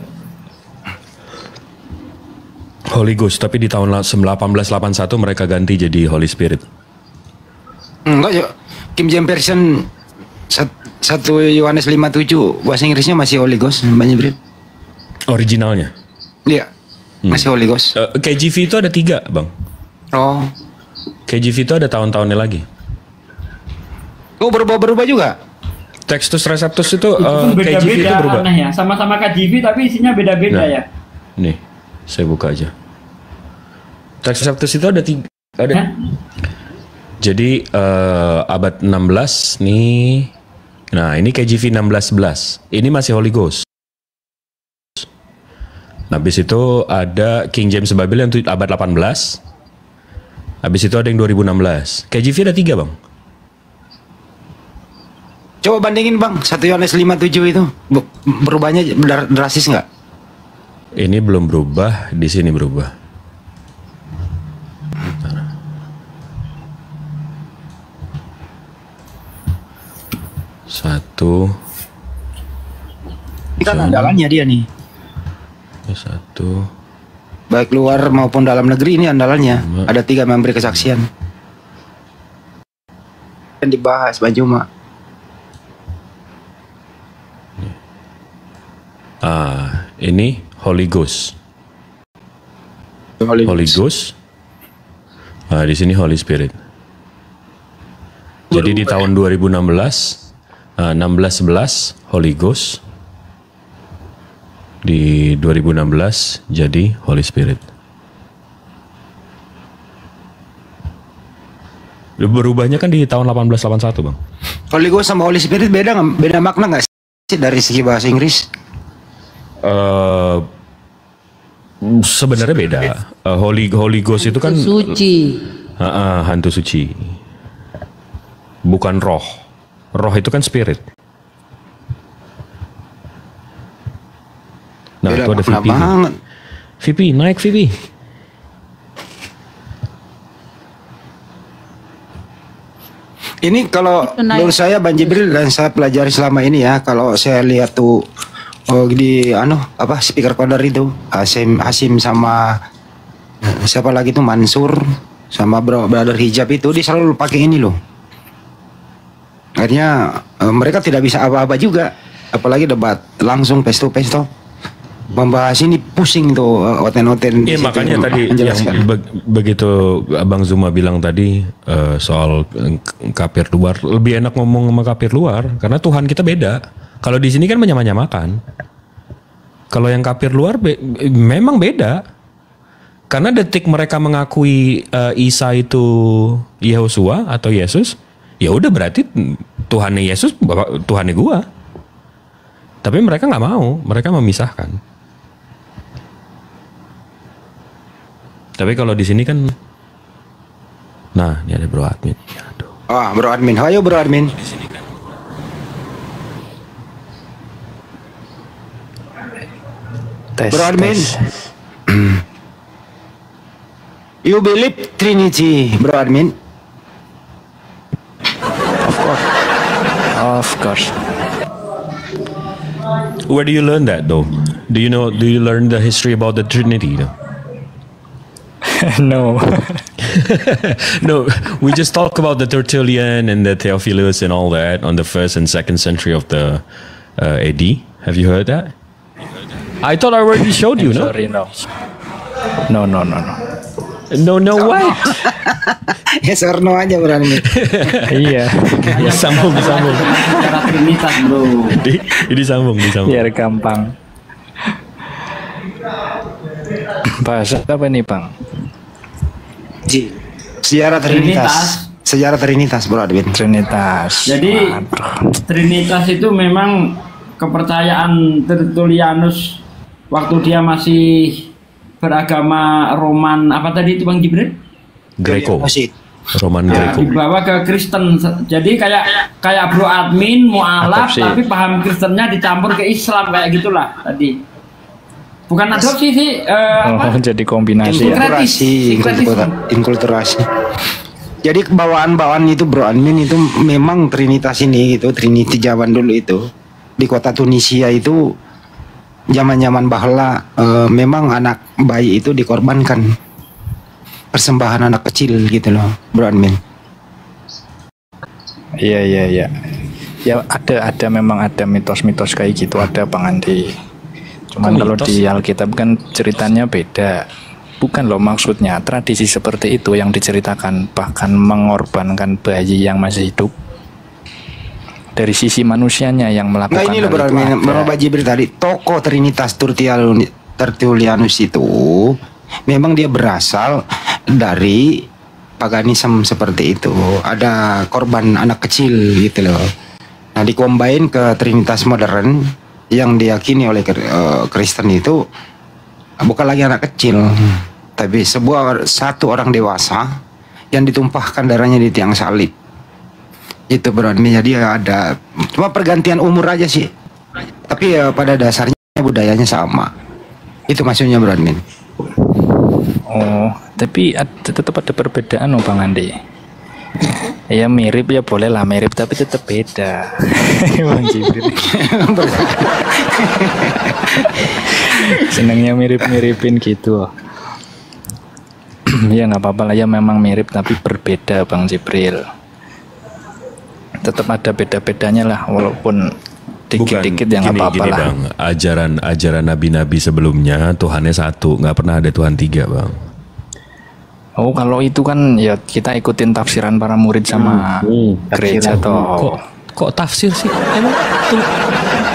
Holy Ghost, tapi di tahun 1881 mereka ganti jadi Holy Spirit. Enggak ya. King James Version 1 Yohanes 5:7 bahasa Inggrisnya masih Holy Ghost banyak beri. Originalnya. Iya. Masih Holy Ghost. KJV itu ada 3, Bang. Oh. KJV itu ada tahun-tahunnya lagi. Oh, berubah-berubah juga. Textus Receptus itu Itu KJV itu beda-beda berubah. aneh ya. Sama-sama KJV tapi isinya beda-beda Nah. ya. Nih, saya buka aja. Textus Receptus itu ada 3. Ada. Jadi abad 16 nih. Nah, ini KJV 1611. Ini masih Holy Ghost. Nah, habis itu ada King James Bible yang abad 18. Habis itu ada yang 2016. KJV ada 3, Bang. Coba bandingin Bang, 1 Yohanes 5:7 itu berubahnya drastis nggak? Ini belum berubah, di sini berubah. Satu. Ini kan andalannya dia nih. Satu. Baik luar maupun dalam negeri ini andalannya. Ada 3 memberi kesaksian. Dan dibahas Bang Juma. Ini Holy Ghost. Holy Ghost. Nah, di sini Holy Spirit. Jadi di tahun 2016, 1611 Holy Ghost. Di 2016 jadi Holy Spirit. Berubahnya kan di tahun 1881 bang. Holy Ghost sama Holy Spirit beda makna nggak sih dari segi bahasa Inggris? Sebenarnya beda. Holy Ghost itu kan Suci. hantu suci. Bukan roh. Roh itu kan spirit. Nah, Beda itu ada makna VP. banget. VP, naik VP. Ini kalau menurut saya Bang Jibril dan saya pelajari selama ini ya, kalau saya lihat tuh di speaker coder itu Hasim sama siapa lagi tuh Mansur sama brother hijab itu dia selalu pakai ini loh. Akhirnya mereka tidak bisa apa-apa juga, apalagi debat langsung face to face tuh. Membahas ini pusing tuh oten-oten. Iya makanya tadi yang begitu Abang Zuma bilang tadi soal kafir luar, lebih enak ngomong sama kafir luar karena Tuhan kita beda. Kalau di sini kan menyamanyamakan. Kalau yang kafir luar memang beda. Karena detik mereka mengakui Isa itu Yehosua atau Yesus, ya udah berarti Tuhannya Yesus, Tuhannya gua. Tapi mereka nggak mau, mereka memisahkan. Tapi kalau di sini kan, nah ini ada Bro Admin. Aduh. Bro Admin, ayo Bro Admin. Di sini kan. Bro Admin. You believe Trinity, Bro Admin? Of course. Where do you learn that though? Do you learn the history about the Trinity though? No. No, we just talk about the Tertullian and the Theophilus and all that on the 1st and 2nd century of the AD. Have you heard that? I thought I already showed you, no? Sorry, no. No. No, what? Yes or no aja Bro Admin. Iya. Sambung. Cara Trinitas bro. Disambung. Biar gampang. Bahasa apa nih Bang? Sejarah Trinitas Bro Admin. Trinitas. Jadi Trinitas itu memang kepercayaan Tertullianus waktu dia masih beragama Roman apa tadi itu Bang Jibril? Greco. Roman Greco. Dibawa ke Kristen. Jadi kayak Bro Admin mualaf tapi paham Kristennya dicampur ke Islam kayak gitulah tadi. Bukan adopsi sih, jadi kombinasi. Inkulturasi. Jadi bawaan itu Bro Admin itu memang Trinitas ini gitu, Trinity zaman dulu itu di kota Tunisia itu zaman bahla memang anak bayi itu dikorbankan, persembahan anak kecil gitu loh Bro Admin. Iya. Ya ada memang ada mitos-mitos kayak gitu ada Bang Andi. Cuman kalau di Alkitab kan ceritanya beda. Bukan loh maksudnya tradisi seperti itu yang diceritakan bahkan mengorbankan bayi yang masih hidup. Dari sisi manusianya yang melakukan ini loh Bapak Jibril tadi tokoh Trinitas Tertullianus itu memang dia berasal dari paganisme seperti itu. Ada korban anak kecil gitu loh. Nah dikombain ke Trinitas modern yang diyakini oleh Kristen itu bukan lagi anak kecil, tapi satu orang dewasa yang ditumpahkan darahnya di tiang salib. Itu Bro Admin. Jadi ada cuma pergantian umur aja sih, tapi pada dasarnya budayanya sama. Itu maksudnya Bro Admin. Oh, tapi tetap ada perbedaan Bang Andi. Ya mirip ya boleh lah mirip tapi tetap beda. Bang Jibril. Senangnya mirip-miripin gitu. Ya nggak apa-apa lah ya memang mirip tapi berbeda Bang Jibril. Tetap ada beda-bedanya lah walaupun dikit-dikit ya nggak apa-apa lah. Bang, ajaran nabi-nabi sebelumnya Tuhannya satu, nggak pernah ada Tuhan tiga Bang. Oh kalau itu kan ya kita ikutin tafsiran para murid sama gereja toh. Kok tafsir sih?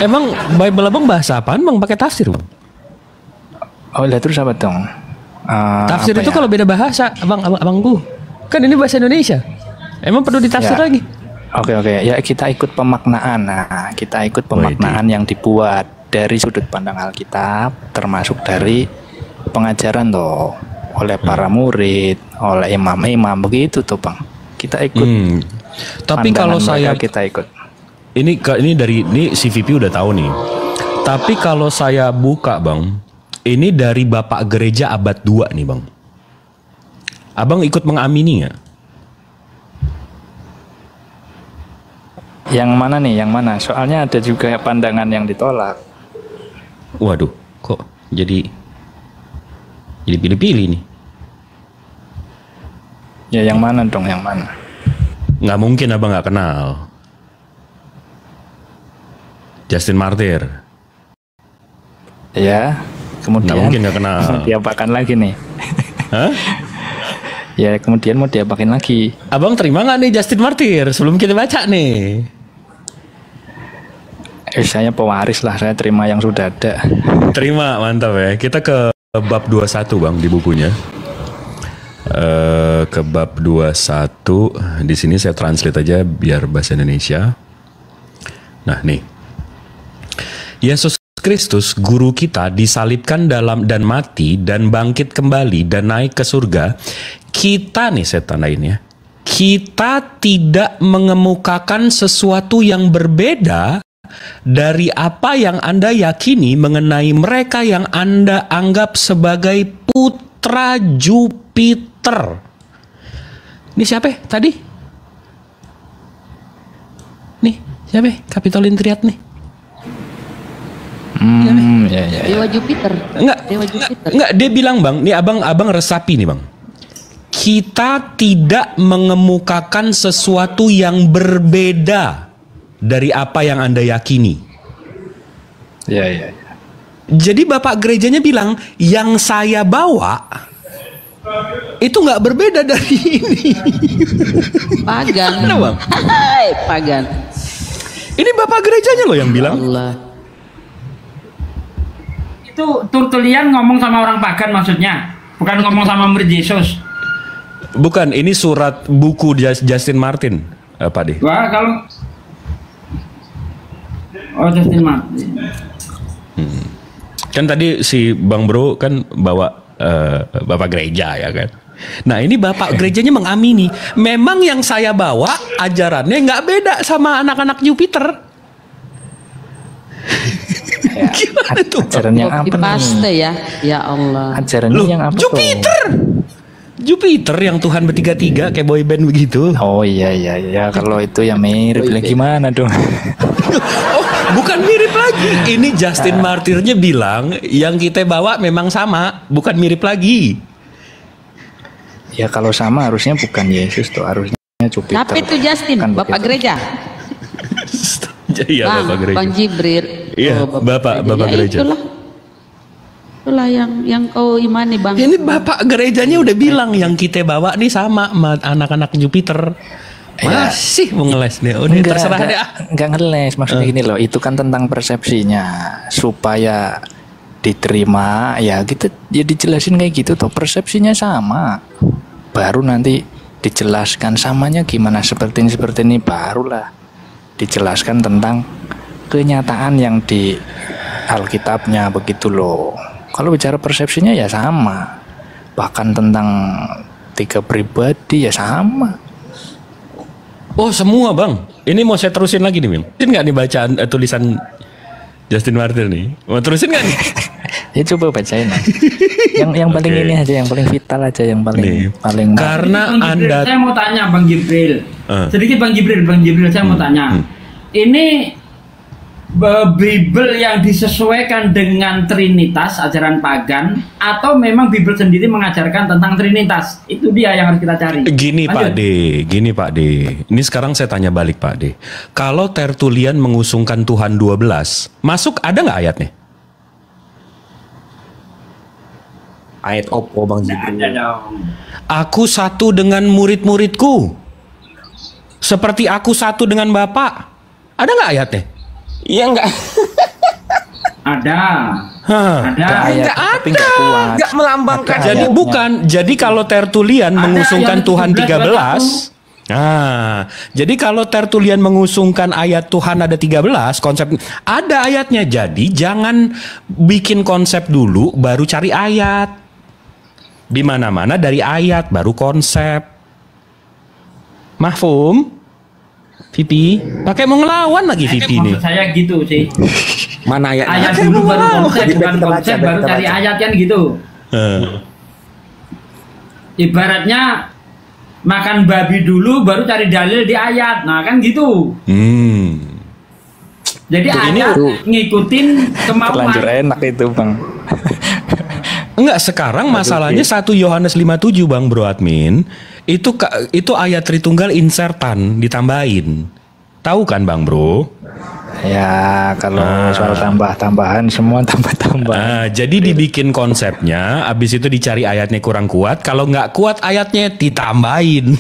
Emang Bible Abang bahasa apaan Bang pakai tafsir Bang? Oh lah terus apa dong? Tafsir itu kalau beda bahasa Abangku. Kan ini bahasa Indonesia. Emang perlu ditafsir Ya. lagi? Oke, ya kita ikut pemaknaan. Nah, kita ikut pemaknaan yang dibuat dari sudut pandang Alkitab, termasuk dari pengajaran toh oleh para murid, oleh imam-imam, begitu tuh Bang. Kita ikut. Tapi kalau saya kita ikut. ini CVP udah tahu nih. Tapi kalau saya buka Bang, ini dari Bapak Gereja abad 2 nih Bang. Abang ikut mengamini nggak? Yang mana nih? Yang mana? Soalnya ada juga pandangan yang ditolak. Waduh, kok jadi pilih-pilih nih? Ya yang mana dong? Yang mana? Nggak mungkin abang nggak kenal Justin Martyr. Ya, kemudian Nggak mungkin nggak kenal. Diapakan lagi nih? Hah? Ya kemudian mau diapakin lagi? Abang terima nggak nih Justin Martyr sebelum kita baca nih? Saya pewaris lah, saya terima yang sudah ada. Terima, mantap ya. Kita ke bab 21 Bang di bukunya. Ke bab 21. Di sini saya translate aja biar bahasa Indonesia. Nah, nih. Yesus Kristus guru kita disalibkan dan mati dan bangkit kembali dan naik ke surga. Kita nih saya tandain ya. Kita tidak mengemukakan sesuatu yang berbeda dari apa yang Anda yakini mengenai mereka yang Anda anggap sebagai putra Jupiter. Ini siapa tadi? Nih, siapa? Kapitolin Triad nih. Ya. Dewa Jupiter. Enggak, dia bilang Bang, nih abang resapi nih Bang. Kita tidak mengemukakan sesuatu yang berbeda dari apa yang Anda yakini. Ya. Jadi Bapak gerejanya bilang, yang saya bawa itu nggak berbeda dari ini. Pagan. Mana, Bang? Hai, pagan. Ini Bapak gerejanya loh yang bilang. Allah. Itu Tertullian ngomong sama orang pagan maksudnya, bukan ngomong sama murid Yesus. Bukan, ini surat buku Justin Martin, Pak De. Wah, kalau Justin Martin. Kan tadi si Bang Bro kan bawa Bapak gereja ya kan. Nah ini Bapak gerejanya mengamini, memang yang saya bawa ajarannya nggak beda sama anak-anak Jupiter. Ya, Gimana tuh? Ajaran yang apa Paste nih? ya Allah. Ajarannya yang apa Jupiter. Jupiter yang Tuhan bertiga-tiga kayak boy band begitu. Oh iya. Kalau itu ya mirip. Gimana dong? Oh, bukan mirip lagi. Ini Justin Martyrnya bilang yang kita bawa memang sama, bukan mirip lagi. Ya kalau sama harusnya bukan Yesus tuh, harusnya Jupiter. Tapi itu Justin, Kan Bapak begitu. gereja. Iya, Bapak gereja. Bang Jibril. Iya, Bapak gereja. Itulah yang kau imani Bang. Ini Bapak gerejanya udah bilang yang kita bawa nih sama anak-anak Jupiter. Masih mau ngeles nih. Udah terserah deh. Enggak ngeles, maksudnya gini loh, itu kan tentang persepsinya. Supaya diterima ya gitu, ya dijelasin kayak gitu tuh, persepsinya sama. Baru nanti dijelaskan samanya gimana, seperti ini barulah dijelaskan tentang kenyataan yang di Alkitabnya begitu loh. Kalau bicara persepsinya ya sama. Bahkan tentang 3 pribadi ya sama. Oh semua Bang. Ini mau saya terusin lagi nih Mil. Terusin nggak nih bacaan tulisan Justin Martyr nih? Mau terusin nggak nih? Ya coba bacain lah. yang paling ini aja, yang paling vital aja, yang paling karena Bang Jibril, Anda saya mau tanya Bang Jibril. Sedikit Bang Jibril saya mau tanya. Ini Bible yang disesuaikan dengan Trinitas, ajaran pagan, atau memang Bible sendiri mengajarkan tentang Trinitas? Itu dia yang harus kita cari. Gini Pak D. Ini sekarang saya tanya balik Pak D. Kalau Tertullian mengusungkan Tuhan 12, masuk ada nggak ayatnya? Ayat opo Bang Jibril? Ada dong. Aku satu dengan murid-muridku, seperti aku satu dengan Bapa. Ada nggak ayatnya? Iya enggak. Ada. Ada. Enggak melambangkan. Jadi bukan. Jadi kalau Tertullian mengusungkan Tuhan 13, Nah, jadi kalau Tertullian mengusungkan ayat Tuhan ada 13, konsep ada ayatnya. Jadi jangan bikin konsep dulu baru cari ayat. Di mana-mana dari ayat baru konsep. Mahfum? Vipi? Pakai mau ngelawan lagi Vipi nih. Maksud saya gitu sih. Mana ayatnya? Ayat dulu baru konsep, bukan konsep baru cari ayat kan gitu. Ibaratnya makan babi dulu baru cari dalil di ayat. Nah kan gitu. Jadi ayat ngikutin kemauan. Terlanjur enak itu Bang. Enggak, sekarang masalahnya 1 Yohanes 5:7 Bang Bro Admin. Itu ayat Tritunggal insertan ditambahin. Tahu kan Bang Bro? Ya kalau soal tambah-tambahan semua tambah-tambah. Jadi dibikin konsepnya, abis itu dicari ayatnya kurang kuat. Kalau nggak kuat ayatnya ditambahin.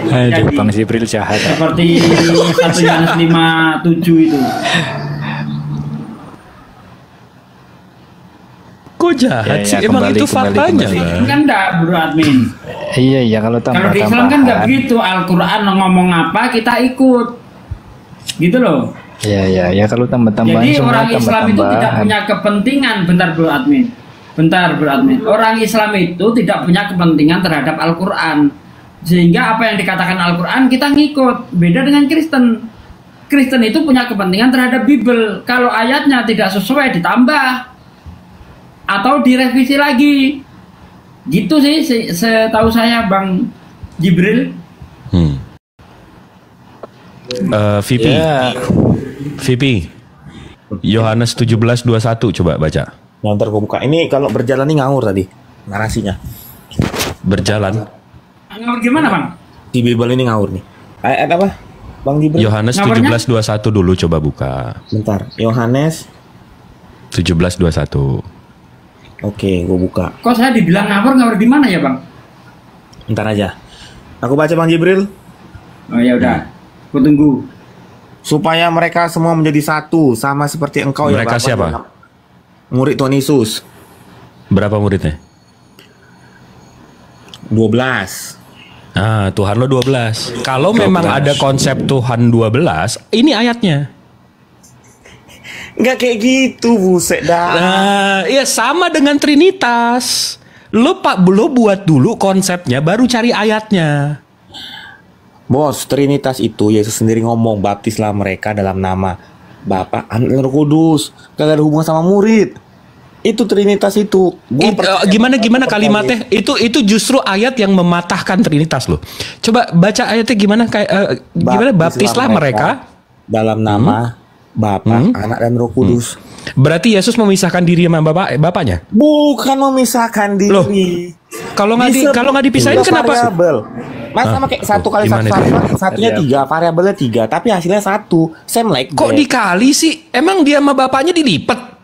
Aduh, Bang Jibril jahat. Seperti 1 Yohanes 5:7 itu. Kok jahat sih? Emang itu faktanya lah. Kan enggak Bro Admin. Iya kalau Kalau di Islam kan nggak begitu. Al-Quran ngomong apa kita ikut. Gitu loh. Iya kalau tambah-tambahan Jadi semua orang Islam itu tidak punya kepentingan. Bentar Bro Admin. Orang Islam itu tidak punya kepentingan terhadap Al-Quran. Sehingga apa yang dikatakan Al-Quran kita ngikut. Beda dengan Kristen. Kristen itu punya kepentingan terhadap Bible. Kalau ayatnya tidak sesuai ditambah atau direvisi lagi. Gitu sih setahu saya Bang Jibril. VP. VP. Yohanes 17:21 coba baca. Ntar gue buka. Ini kalau berjalan nih ngawur tadi narasinya. Berjalan. Ngawur gimana Bang? Di Bible ini ngawur nih. Ayat apa? Bang Jibril. Yohanes 17:21 dulu coba buka. Bentar. Yohanes 17:21. Oke, gue buka. Kok saya dibilang ngawur di mana ya Bang? Bentar aja. Aku baca Bang Jibril. Oh ya udah. Aku tunggu. Supaya mereka semua menjadi satu, sama seperti engkau ya Mereka Bapa. siapa? Murid Tuhan Yesus. Berapa muridnya? 12. Nah, Tuhan lo 12. Kalau memang ada konsep Tuhan 12, ini ayatnya. Nggak kayak gitu, buset dah. Nah, ya sama dengan Trinitas. Lo buat dulu konsepnya, baru cari ayatnya. Bos, Trinitas itu Yesus sendiri ngomong, baptislah mereka dalam nama Bapa, Anak dan Roh Kudus. Gak ada hubungan sama murid. Itu Trinitas itu. Gimana kalimatnya? Itu justru ayat yang mematahkan Trinitas loh. Coba baca ayatnya gimana? Gimana? Baptislah mereka dalam nama Bapa, Anak dan Roh Kudus. Berarti Yesus memisahkan diri sama bapaknya? Bukan memisahkan diri. Loh, kalau nggak dipisahin kenapa? Variabel. Mas sama kayak 1 kali 1 satunya 3, variabelnya 3, tapi hasilnya 1. Same like Kok dikali sih? Emang dia sama bapaknya dilipat?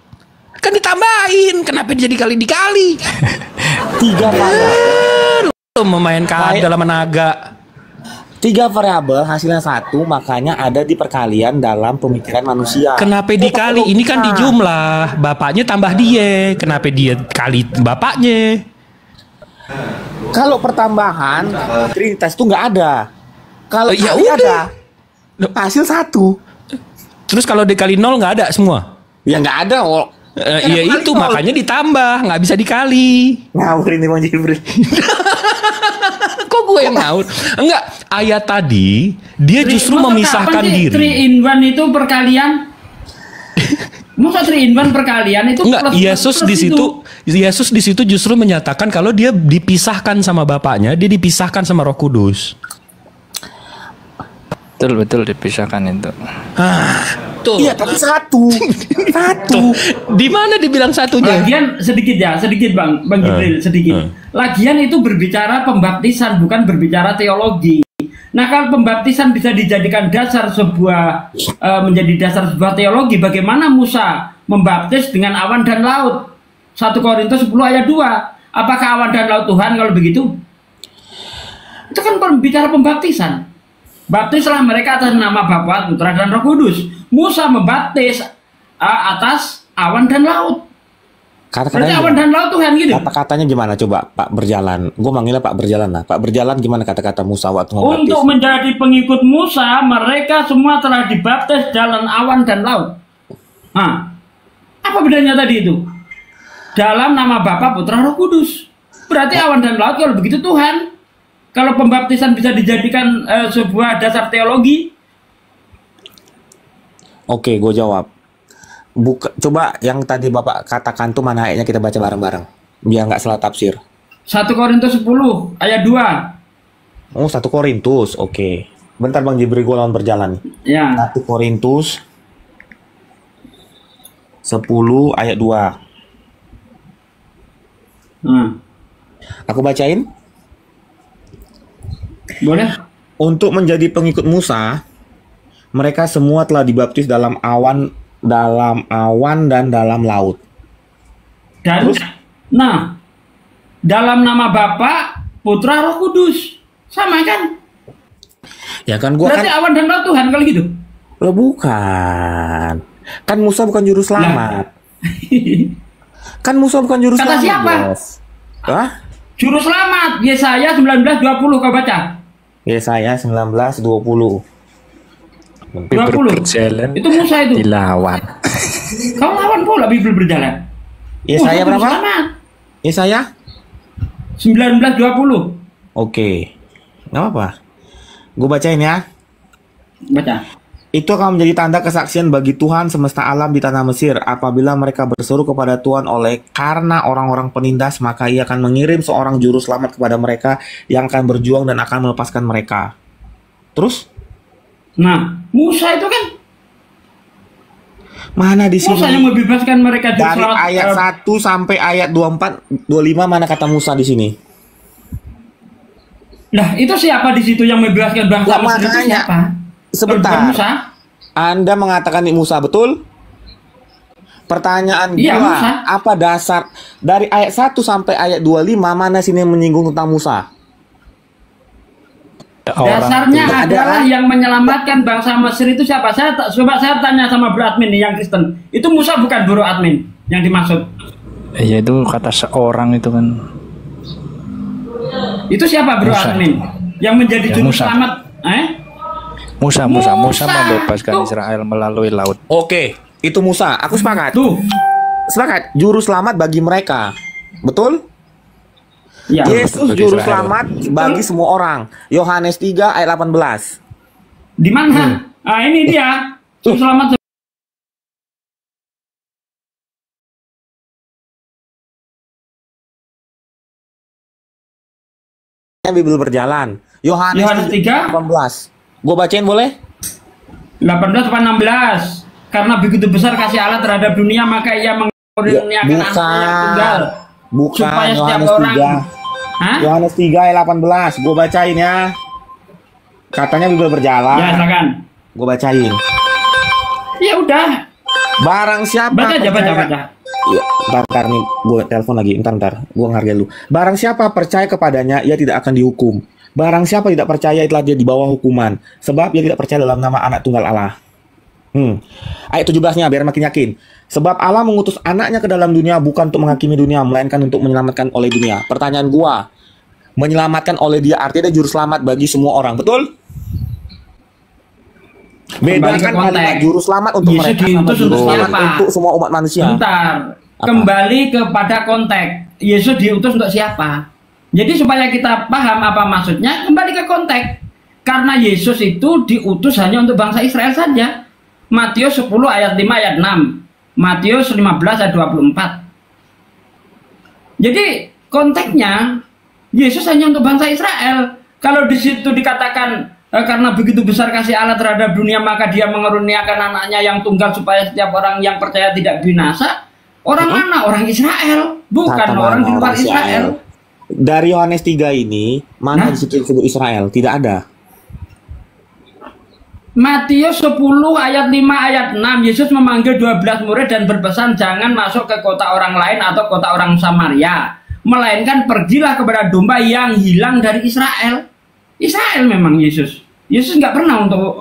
Kan ditambahin. Kenapa jadi dikali? 3 variabel. Lo memainkan dalam menaga. 3 variabel hasilnya 1, makanya ada di perkalian dalam pemikiran manusia. Kenapa dikali? Ini kan di jumlah. Bapaknya tambah dia. Kenapa dia kali bapaknya? Kalau pertambahan Trinitas itu nggak ada. Kalau ya kali udah. ada hasil 1. Terus kalau dikali 0 nggak ada semua? Ya nggak ada. Iya itu makanya ditambah, nggak bisa dikali. Ngawur ini Bang Jibril. Kok gue yang ngawur? Enggak, ayat tadi dia justru memisahkan diri. 3 in 1 itu perkalian. Masa 3 in 1 perkalian itu? Enggak, Yesus di situ justru menyatakan kalau dia dipisahkan sama bapaknya, dia dipisahkan sama Roh Kudus. Betul dipisahkan itu. Tuh. Iya, tapi 1. Di mana dibilang satunya? Lagian sedikit Bang Jibril, sedikit. Lagian itu berbicara pembaptisan, bukan berbicara teologi. Nah, kalau pembaptisan bisa dijadikan dasar menjadi dasar sebuah teologi, bagaimana Musa membaptis dengan awan dan laut? 1 Korintus 10 ayat 2. Apakah awan dan laut Tuhan kalau begitu? Itu kan berbicara pembaptisan. Baptislah mereka atas nama Bapa, Putra dan Roh Kudus. Musa membaptis atas awan dan laut. Berarti awan dan laut Tuhan gitu. Kata-katanya gimana coba Pak Berjalan? Gue manggilnya Pak Berjalan lah. Pak Berjalan gimana kata-kata Musa waktu ngebaptis? Untuk menjadi pengikut Musa, mereka semua telah dibaptis dalam awan dan laut. Nah, apa bedanya tadi itu? Dalam nama Bapa, Putra, Roh Kudus. Berarti awan dan laut kalau begitu Tuhan. Kalau pembaptisan bisa dijadikan sebuah dasar teologi. Oke, gue jawab. Coba yang tadi Bapak katakan tuh mana ayatnya, kita baca bareng-bareng biar nggak salah tafsir. 1 Korintus 10 ayat 2. Oh, 1 Korintus. Oke. Bentar Bang Jibril, gue lawan Berjalan. Ya. 1 Korintus 10 ayat 2. Aku bacain? Boleh. Untuk menjadi pengikut Musa, mereka semua telah dibaptis dalam awan dan dalam laut. Dan terus? Nah, dalam nama Bapa, Putra, Roh Kudus. Sama kan? Ya kan gua berarti awan dan laut Tuhan kalau gitu. Loh bukan. Kan Musa bukan juru selamat. Kan Musa bukan juru selamat. Kata siapa? Hah? Juru selamat. Yesaya 19:20 kau baca. Yesaya 19:20. 20. Itu Musa itu. Dilawan. Kau lawan pula Bible berjalan. Yesaya berapa? Yesaya 19:20. Oke. Nggak apa-apa. Gue bacain ya. Baca. Itu akan menjadi tanda kesaksian bagi Tuhan semesta alam di tanah Mesir. Apabila mereka berseru kepada Tuhan oleh karena orang-orang penindas, maka ia akan mengirim seorang juru selamat kepada mereka yang akan berjuang dan akan melepaskan mereka. Terus? Nah, Musa itu kan mana di sini? Musa yang membebaskan mereka dari ayat 1 sampai ayat 24, 25 mana kata Musa di sini? Nah, itu siapa di situ yang membebaskan bangsa Mesir itu siapa? Sebentar. Musa? Anda mengatakan ini Musa, betul? Pertanyaan iya, gua, Musa. apa dasar dari ayat 1 sampai ayat 25 mana sini yang menyinggung tentang Musa? Dasarnya adalah yang menyelamatkan bangsa Mesir itu siapa? Coba saya tanya sama bro admin nih yang Kristen. Itu Musa bukan bro admin yang dimaksud? Iya itu kata seorang itu kan. Itu siapa bro Musa. Admin? Yang menjadi ya, juru selamat? Musa membebaskan Israel melalui laut. Oke, itu Musa. Aku sepakat. Tuh. Sepakat. Juru selamat bagi mereka. Betul? Ya, Yesus juru selamat bagi semua orang. Yohanes 3 ayat 18. Di mana? Ah, ini dia. Juru selamat. Bible berjalan. Yohanes 3 18. Gue bacain boleh? 18 atau 16. Karena begitu besar kasih Allah terhadap dunia, maka ia mengurniakan anaknya yang tunggal. Bukan, supaya setiap Yohanes orang 3. Yohanes 3 ayat 18. Gue bacain ya. Katanya Bible berjalan. Ya, silakan. Gue bacain. Ya udah. Barang siapa baca aja, baca. Ya, ntar nih, gue telepon lagi. Ntar, gue ngehargai lu. Barang siapa percaya kepadanya, ia tidak akan dihukum. Barang siapa tidak percaya, itulah dia di bawah hukuman. Sebab ia tidak percaya dalam nama anak tunggal Allah. Ayat 17-nya biar makin yakin. Sebab Allah mengutus anaknya ke dalam dunia bukan untuk menghakimi dunia, melainkan untuk menyelamatkan oleh dunia. Pertanyaan gua, menyelamatkan oleh dia artinya dia juru selamat bagi semua orang, betul? Bedakan kalimat juru selamat untuk Yesus mereka sama juru selamat untuk semua umat manusia. Bentar, kembali kepada konteks. Yesus diutus untuk siapa? Jadi supaya kita paham apa maksudnya, kembali ke konteks. Karena Yesus itu diutus hanya untuk bangsa Israel saja. Matius 10 ayat 5 ayat 6. Matius 15 ayat 24. Jadi konteksnya Yesus hanya untuk bangsa Israel. Kalau di situ dikatakan karena begitu besar kasih Allah terhadap dunia, maka dia mengaruniakan anaknya yang tunggal supaya setiap orang yang percaya tidak binasa. Orang mana? Orang Israel, bukan orang di luar Israel. Dari Yohanes 3 ini, mana di situ disebut Israel? Tidak ada. Matius 10 ayat 5 ayat 6, Yesus memanggil 12 murid dan berpesan jangan masuk ke kota orang lain atau kota orang Samaria, melainkan pergilah kepada domba yang hilang dari Israel. Israel memang Yesus. Yesus nggak pernah untuk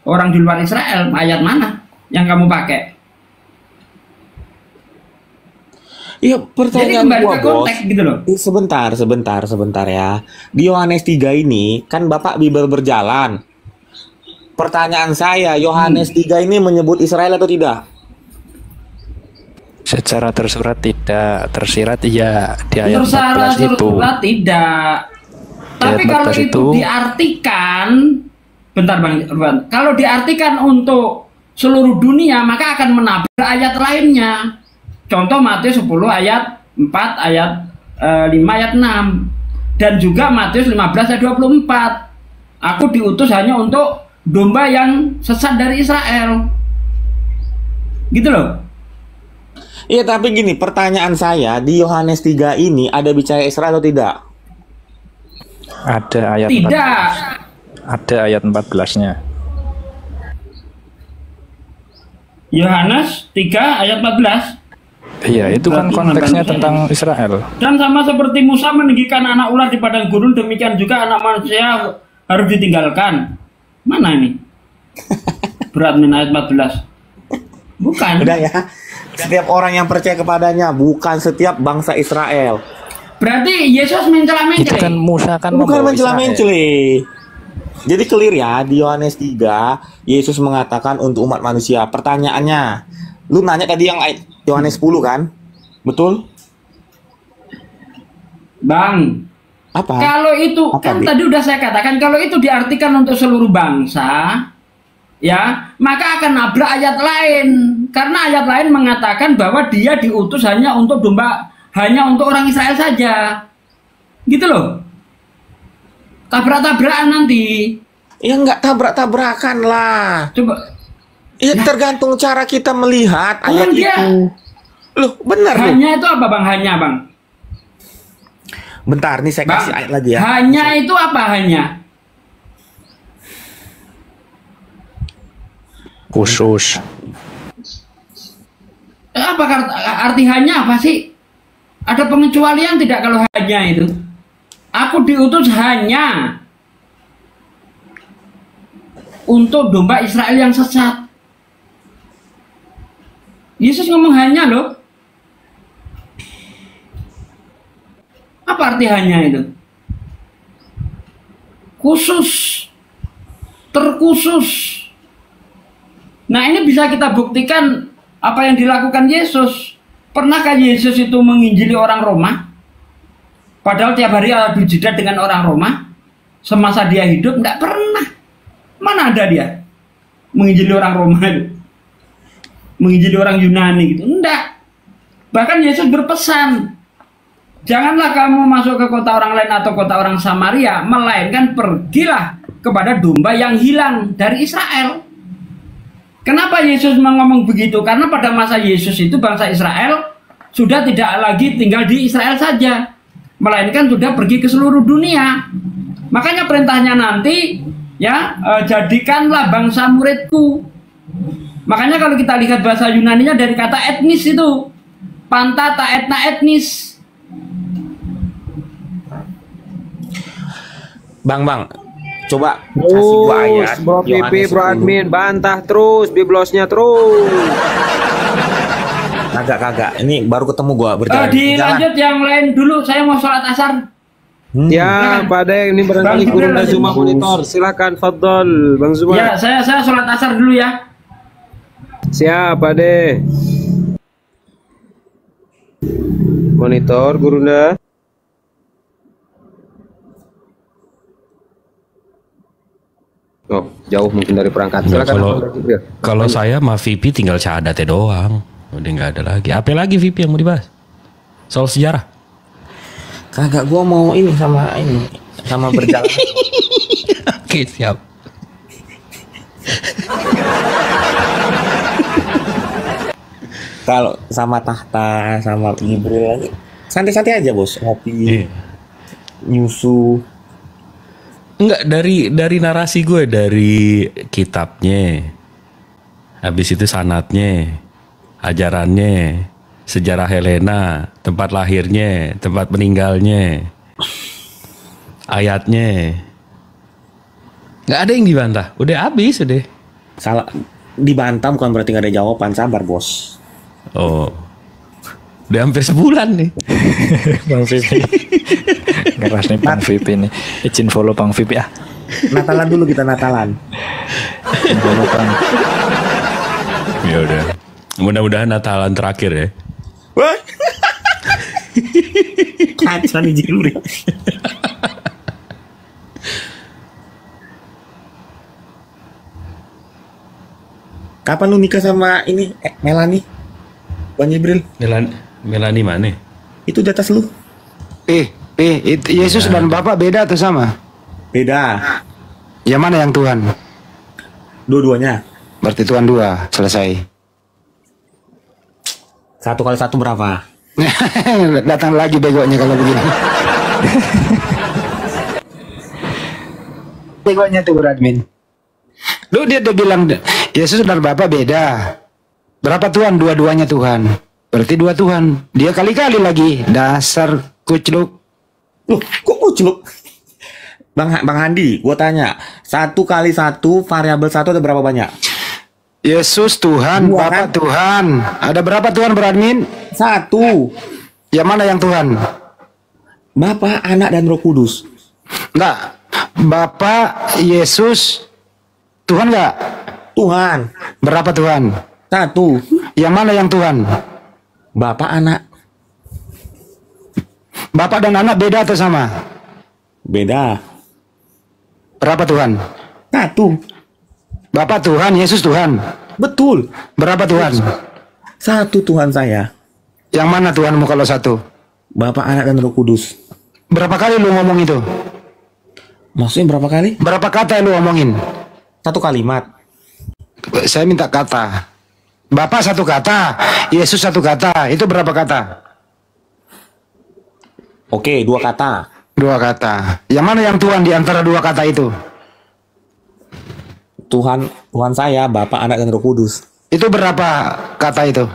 orang di luar Israel. Ayat mana yang kamu pakai? Iya, Jadi pertanyaan kembali gua, ke Bos. konteks gitu loh. Sebentar ya. Di Yohanes 3 ini kan Bapak Bible berjalan. Pertanyaan saya, Yohanes 3 ini menyebut Israel atau tidak? Secara tersurat tidak, tersirat iya di ayat 14 itu. Tersurat tidak. Tapi Ayat kalau 14 itu diartikan, bentar Bang, kalau diartikan untuk seluruh dunia maka akan menabrak ayat lainnya. Contoh Matius 10 ayat 4, ayat 5, ayat 6. Dan juga Matius 15 ayat 24. Aku diutus hanya untuk domba yang sesat dari Israel. Gitu loh. Iya, tapi gini, pertanyaan saya, di Yohanes 3 ini ada bicara Israel atau tidak? Ada ayat Tidak. Ada ayat 14-nya. Yohanes 3 ayat 14. Iya, itu kan konteksnya tentang Israel. Dan sama seperti Musa meninggikan anak ular di padang gurun, demikian juga anak manusia harus ditinggalkan. Mana ini? Berat ayat 14. Bukan. Udah ya. Setiap orang yang percaya kepadanya, bukan setiap bangsa Israel. Berarti Yesus mencela-mencela. Itu kan Musa kan Bukan membawa mencela-mencela. Jadi clear ya, di Yohanes 3 Yesus mengatakan untuk umat manusia. Pertanyaannya, lu nanya tadi yang Yohanes 10 kan? Betul? Bang, apa? Kalau itu Apa, kan Bi? tadi udah saya katakan, kalau itu diartikan untuk seluruh bangsa, ya, maka akan nabrak ayat lain. Karena ayat lain mengatakan bahwa dia diutus hanya untuk domba, hanya untuk orang Israel saja. Gitu loh. Tabrak-tabrakan nanti. Ya nggak tabrak-tabrakan lah. Coba. Ya tergantung cara kita melihat ayat dia, itu. Loh, benar loh. Hanya itu apa Bang? Hanya Bang. Bentar, nih saya kasih ayat lagi ya. Hanya itu apa hanya? Khusus. Apa arti hanya apa sih? Ada pengecualian tidak kalau hanya itu? Aku diutus hanya untuk domba Israel yang sesat. Yesus ngomong hanya loh. Apa arti hanya itu? Khusus. Terkhusus. Nah, ini bisa kita buktikan apa yang dilakukan Yesus. Pernahkah Yesus itu menginjili orang Roma? Padahal tiap hari adu jidat dengan orang Roma. Semasa dia hidup, enggak pernah. Mana ada dia menginjili orang Roma itu? Menginjili orang Yunani gitu. Enggak. Bahkan Yesus berpesan, janganlah kamu masuk ke kota orang lain atau kota orang Samaria, melainkan pergilah kepada domba yang hilang dari Israel. Kenapa Yesus ngomong begitu? Karena pada masa Yesus itu bangsa Israel sudah tidak lagi tinggal di Israel saja, melainkan sudah pergi ke seluruh dunia. Makanya perintahnya nanti, ya, jadikanlah bangsa muridku. Makanya kalau kita lihat bahasa Yunaninya dari kata etnis itu, pantata etna etnis. Bang, coba kasih gua ayat. Bro Pipi, Yohanes Bro 10. Admin, bantah terus biblosnya terus. Kagak. Ini baru ketemu gua berjalan. Dilanjut yang lain dulu, saya mau sholat asar. Ya, Pak De, ini barangkali guru dan Zuma monitor. Silakan, Fadol, Bang Zuma. Ya, saya sholat asar dulu ya. Siap, Pak De. Monitor, Gurunda. Oh, jauh mungkin dari perangkat. Enggak, Silakan. kalau saya mah VP tinggal syahadatnya doang. Udah nggak ada lagi. Apa lagi VP yang mau dibahas? Soal sejarah? Kagak, gua mau ini sama berjalan. Oke, siap. Kalau sama tahta, sama Gibril lagi, santai-santai aja bos, ngopi, nyusu. Enggak, dari narasi gue, dari kitabnya, habis itu sanatnya, ajarannya, sejarah Helena, tempat lahirnya, tempat meninggalnya, ayatnya. Nggak ada yang dibantah, udah habis udah. Salah, dibantah bukan berarti nggak ada jawaban, sabar bos. Oh, Udah hampir sebulan nih. Bang Vipi. Ngeras nih Bang Vipi nih. Izin follow Bang Vipi ah. Natalan dulu kita Natalan. Follow Bang. Ya udah. Mudah-mudahan Natalan terakhir ya. Wah. Kacau nih Jibril. Kapan lu nikah sama ini Melani? Bang Jibril. Melani mana? Itu di atas lu. Itu Yesus dan Bapa beda atau sama? Beda. Yang mana yang Tuhan? Dua-duanya. Berarti Tuhan dua, selesai. 1 kali 1 berapa? Datang lagi begonya kalau begini. Begonya tuh admin. Lu dia udah bilang Yesus dan Bapa beda. Berapa Tuhan? Dua-duanya Tuhan. Berarti 2 Tuhan. Dia kali-kali lagi. Dasar kucluk. Loh, kok kucluk? Bang Handi, gua tanya. 1 kali 1 variabel 1 ada berapa banyak? Yesus Tuhan, Bapa Tuhan. Ada berapa Tuhan beradmin? 1. Yang mana yang Tuhan? Bapa, Anak, dan Roh Kudus. Enggak. Bapa, Yesus, Tuhan enggak? Tuhan. Berapa Tuhan? 1. Yang mana yang Tuhan? Bapa, Anak. Bapa dan anak beda atau sama? Beda. Berapa Tuhan? 1. Bapa Tuhan, Yesus Tuhan. Betul. Berapa Tuhan? 1 Tuhan saya. Yang mana Tuhanmu kalau 1? Bapa, Anak, dan Roh Kudus. Berapa kali lu ngomong itu? Maksudnya berapa kali? Berapa kata yang lu ngomongin? 1 kalimat. Saya minta kata. Bapa 1 kata, Yesus 1 kata. Itu berapa kata? Oke, 2 kata. 2 kata. Yang mana yang Tuhan di antara 2 kata itu? Tuhan saya, Bapa, Anak, dan Roh Kudus. Itu berapa kata itu?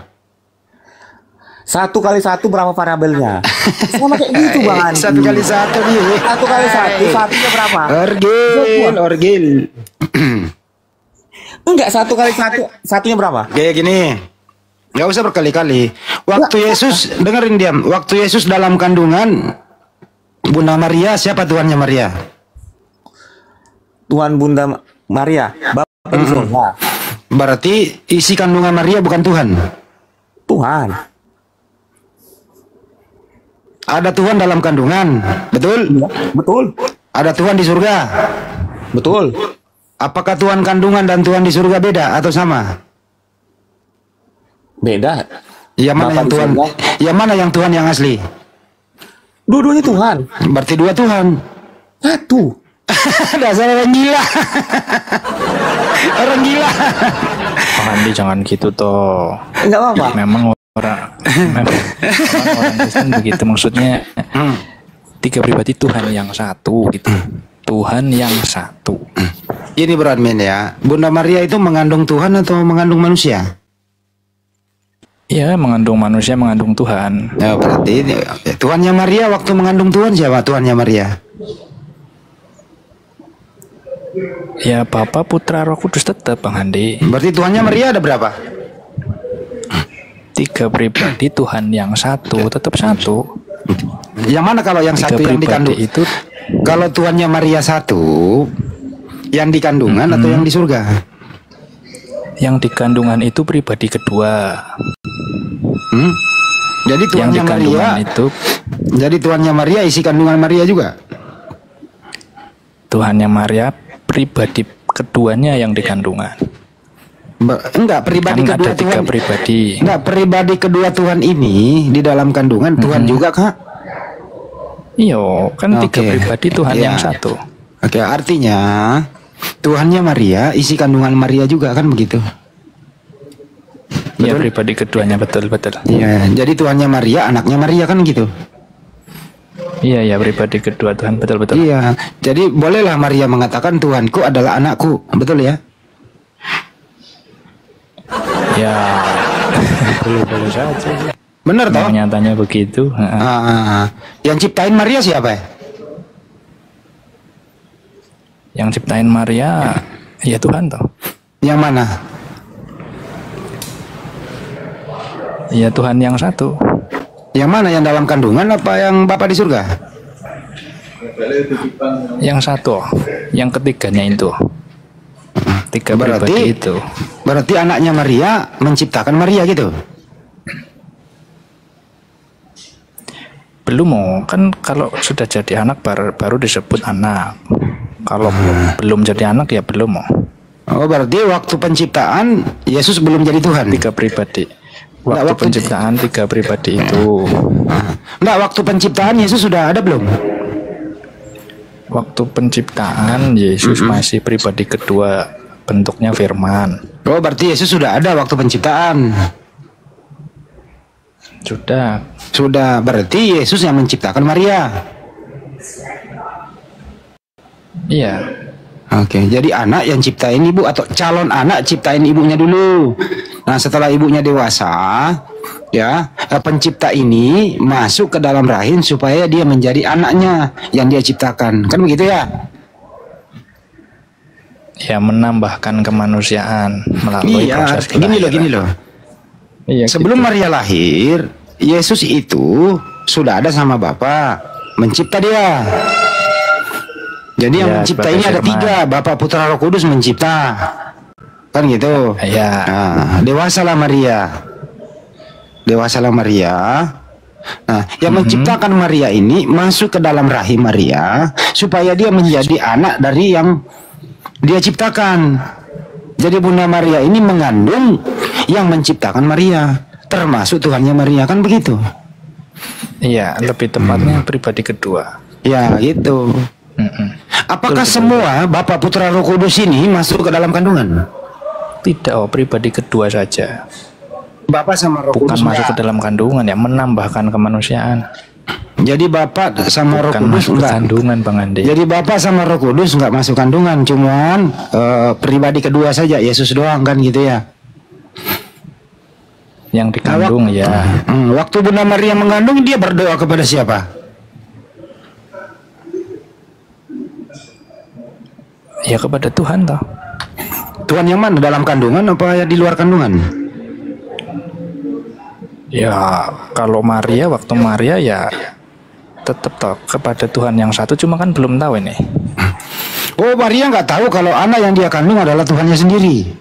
1 kali 1 berapa variabelnya? Sama kayak gitu Bang Andi. 1 kali 1 dia. 1 kali 1, satunya berapa? Orgil. Enggak, 1 kali 1, satunya berapa? Kayak gini. Gak usah berkali-kali. Waktu Yesus, dengerin diam. Waktu Yesus dalam kandungan Bunda Maria, siapa Tuhannya Maria? Tuhan Bunda Maria, Bapa di surga. Berarti isi kandungan Maria bukan Tuhan? Tuhan. Ada Tuhan dalam kandungan, betul? Ya, betul. Ada Tuhan di surga? Betul. Apakah Tuhan kandungan dan Tuhan di surga beda atau sama? Beda. Yang mana yang Tuhan? Yang mana yang Tuhan yang asli? Dua-duanya Tuhan. Berarti 2 Tuhan. 1. Dasar orang gila. Orang gila. Bang Andi jangan gitu toh. Enggak apa-apa. Memang orang Kristen begitu, maksudnya 3 pribadi Tuhan yang satu gitu. Tuhan yang satu. Ini beradmin ya. Bunda Maria itu mengandung Tuhan atau mengandung manusia? Ya, mengandung manusia, mengandung Tuhan. Ya, berarti Tuhannya Maria waktu mengandung Tuhan siapa Tuhannya Maria? Ya, Bapa, Putra, Roh Kudus tetap Bang Andi. Berarti Tuhannya Maria ada berapa? 3 pribadi Tuhan yang satu, tetap satu. Yang mana kalau yang 3 satu yang dikandung? itu Kalau Tuhannya Maria 1, yang di kandungan atau yang di surga? yang di kandungan itu pribadi kedua. Jadi Tuhannya Maria itu, jadi Tuhannya Maria isi kandungan Maria juga? Tuhannya Maria pribadi keduanya yang di kandungan. Enggak, pribadi kan kedua ada 3 Tuhan. pribadi. Enggak, pribadi kedua Tuhan ini di dalam kandungan Tuhan juga, Kak? Iya, kan 3 pribadi Tuhan Ya. yang satu. Oke, artinya Tuhannya Maria isi kandungan Maria juga kan begitu? Ya, pribadi keduanya, betul. Iya, jadi Tuhannya Maria, anaknya Maria kan gitu? Iya, pribadi kedua Tuhan, betul. Iya, jadi bolehlah Maria mengatakan Tuhanku adalah anakku, betul ya? Ya, boleh saja. Benar toh? Nyatanya begitu. Yang ciptain Maria siapa ya? Yang ciptain Maria, ya Tuhan toh. Yang mana? Ya Tuhan yang satu. Yang mana, yang dalam kandungan apa yang Bapak di surga? Yang satu, yang ketiganya itu. Tiga pribadi itu. Berarti anaknya Maria menciptakan Maria gitu? Belum, kan kalau sudah jadi anak baru disebut anak. Kalau belum jadi anak ya belum. Oh, berarti waktu penciptaan Yesus belum jadi Tuhan? Tiga pribadi. Waktu penciptaan tiga pribadi itu. Enggak, waktu penciptaan Yesus sudah ada belum? Waktu penciptaan Yesus masih pribadi kedua, bentuknya firman. Oh, berarti Yesus sudah ada waktu penciptaan. Sudah, berarti Yesus yang menciptakan Maria. Iya. Oke, jadi anak yang ciptain ibu atau calon anak ciptain ibunya dulu. Nah, setelah ibunya dewasa, ya, pencipta ini masuk ke dalam rahim supaya dia menjadi anaknya yang dia ciptakan. Kan begitu ya? Ya, menambahkan kemanusiaan melalui proses kelahiran. Gini loh. Iya, sebelum Maria lahir, Yesus itu sudah ada sama Bapa, mencipta dia. Jadi yang mencipta ini ada tiga, Bapa, Putra, Roh Kudus mencipta. Kan gitu. Iya. Nah, dewasalah Maria. Nah, yang menciptakan Maria ini masuk ke dalam rahim Maria supaya dia menjadi anak dari yang dia ciptakan. Jadi Bunda Maria ini mengandung yang menciptakan Maria, termasuk Tuhannya Maria, kan begitu? Iya, lebih tepatnya pribadi kedua. Ya, gitu. Apakah semua Bapa, Putra, Roh Kudus ini masuk ke dalam kandungan? Tidak, pribadi kedua saja. Bapak sama Roh Kudus bukan masuk ke dalam kandungan, ya, menambahkan kemanusiaan. Jadi Bapak sama Roh Kudus enggak kandungan, Bang Andi. Jadi Bapak sama Roh Kudus enggak masuk kandungan, cuman pribadi kedua saja, Yesus doang, kan gitu ya. Yang dikandung ya. Waktu Bunda Maria mengandung, dia berdoa kepada siapa? Ya, kepada Tuhan toh. Tuhan yang mana, dalam kandungan apa ya di luar kandungan? Ya, kalau Maria, waktu Maria ya tetap toh kepada Tuhan yang satu, cuma kan belum tahu ini. Oh, Maria nggak tahu kalau anak yang dia kandung adalah Tuhannya sendiri.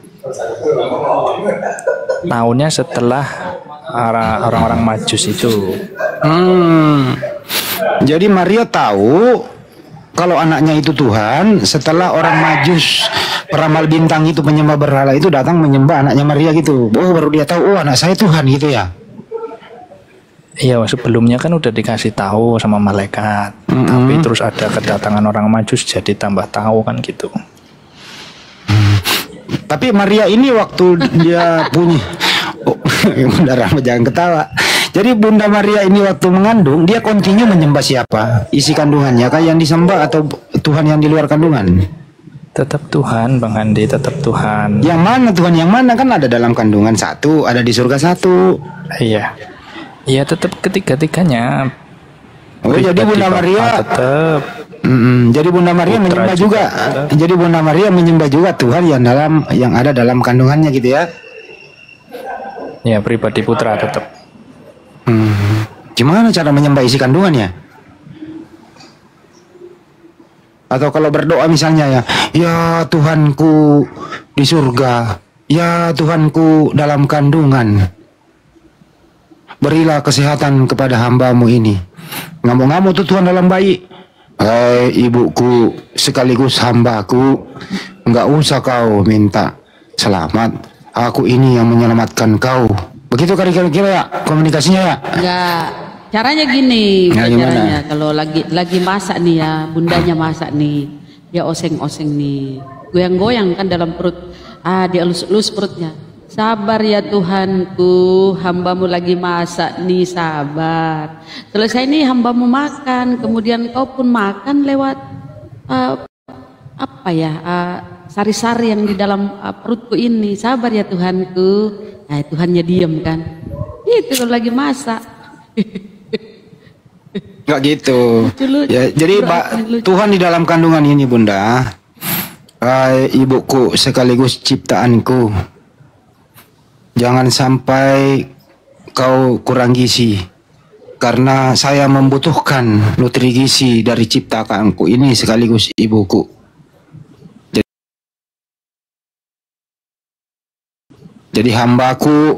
Tahunya setelah orang-orang Majus itu. Jadi Maria tahu kalau anaknya itu Tuhan setelah orang Majus, peramal bintang itu, penyembah berhala itu datang menyembah anaknya Maria gitu. Oh, baru dia tahu, oh anak saya Tuhan gitu ya. Iya, sebelumnya kan udah dikasih tahu sama malaikat, tapi terus ada kedatangan orang Majus, jadi tambah tahu kan gitu. Tapi Maria ini waktu dia punya, Bunda Rahma jangan ketawa. Jadi Bunda Maria ini waktu mengandung, dia kontinu menyembah siapa? Isi kandungannya, kah yang disembah atau Tuhan yang di luar kandungan? Tetap Tuhan, Bang Andi, tetap Tuhan. Yang mana Tuhan yang mana? Kan ada dalam kandungan satu, ada di surga satu. Iya. Ya tetap ketiga-tiganya. Oh, jadi Bunda Maria tetap. Jadi Bunda Maria menyembah juga. Jadi Bunda Maria menyembah juga Tuhan yang ada dalam kandungannya gitu ya. Ya, pribadi putra tetap. Gimana cara menyembah isi kandungannya? Atau kalau berdoa misalnya ya Tuhanku di surga, ya Tuhanku dalam kandungan, berilah kesehatan kepada hambamu ini. Ngamuk-ngamuk tuh Tuhan dalam bayi. Hai ibuku sekaligus hambaku, nggak usah kau minta selamat, aku ini yang menyelamatkan kau. Begitu kira-kira ya komunikasinya ya? Enggak. Caranya gini, Nah, caranya kalau lagi masak nih ya, bundanya masak nih, dia oseng-oseng nih, goyang-goyang kan dalam perut, dia elus-elus perutnya. Sabar ya Tuhanku, hambamu lagi masak nih, sabar. Selesai nih hambamu makan, kemudian kau pun makan lewat sari-sari yang di dalam perutku ini. Sabar ya Tuhanku. Nah, Tuhannya diem kan. Itu kalau lagi masak. Enggak gitu. Ya, jadi Tuhan di dalam kandungan ini Bunda, ibuku sekaligus ciptaanku, jangan sampai kau kurang gizi. karena saya membutuhkan nutrisi dari ciptaanku ini sekaligus ibuku. Jadi hambaku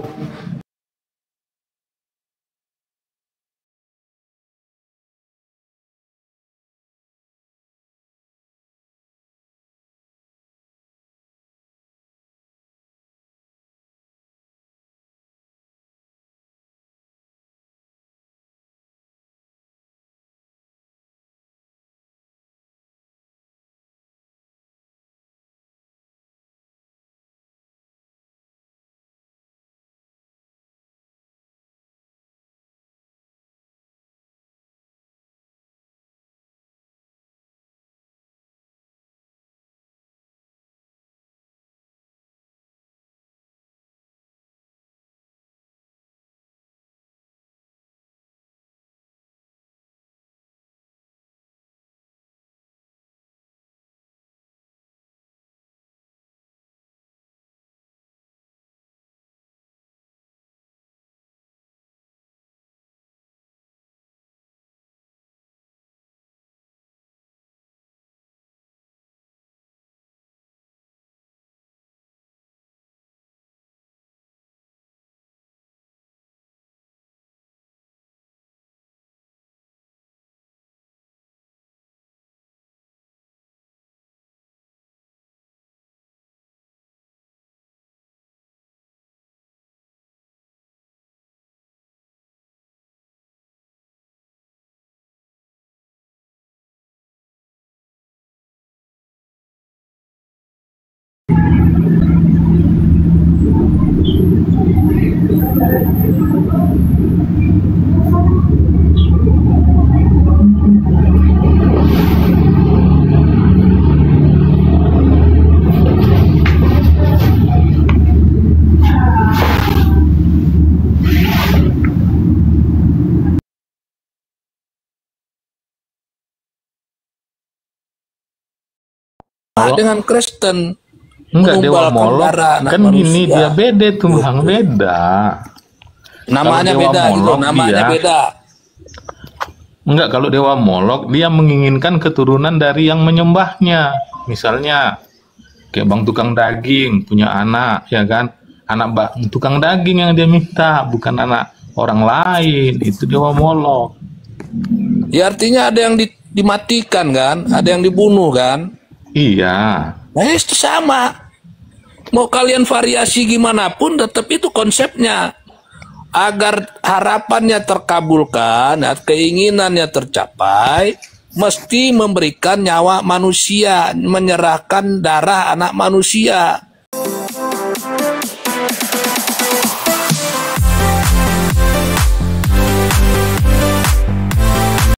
dengan Kristen. Enggak, Dewa menumbalkan Molok darah anak kan gini, manusia. dia beda tuh Bang, beda. Namanya Kalau Dewa beda gitu, Molok namanya dia- beda. Enggak, kalau Dewa Molok dia menginginkan keturunan dari yang menyembahnya. Misalnya kayak bang tukang daging punya anak, ya kan? Anak bang tukang daging yang dia minta, bukan anak orang lain. Itu Dewa Molok. Ya artinya ada yang dimatikan kan, ada yang dibunuh kan. Iya. Nah itu sama. Mau kalian variasi gimana pun tetap itu konsepnya. Agar harapannya terkabulkan, keinginannya tercapai, mesti memberikan nyawa manusia, menyerahkan darah anak manusia.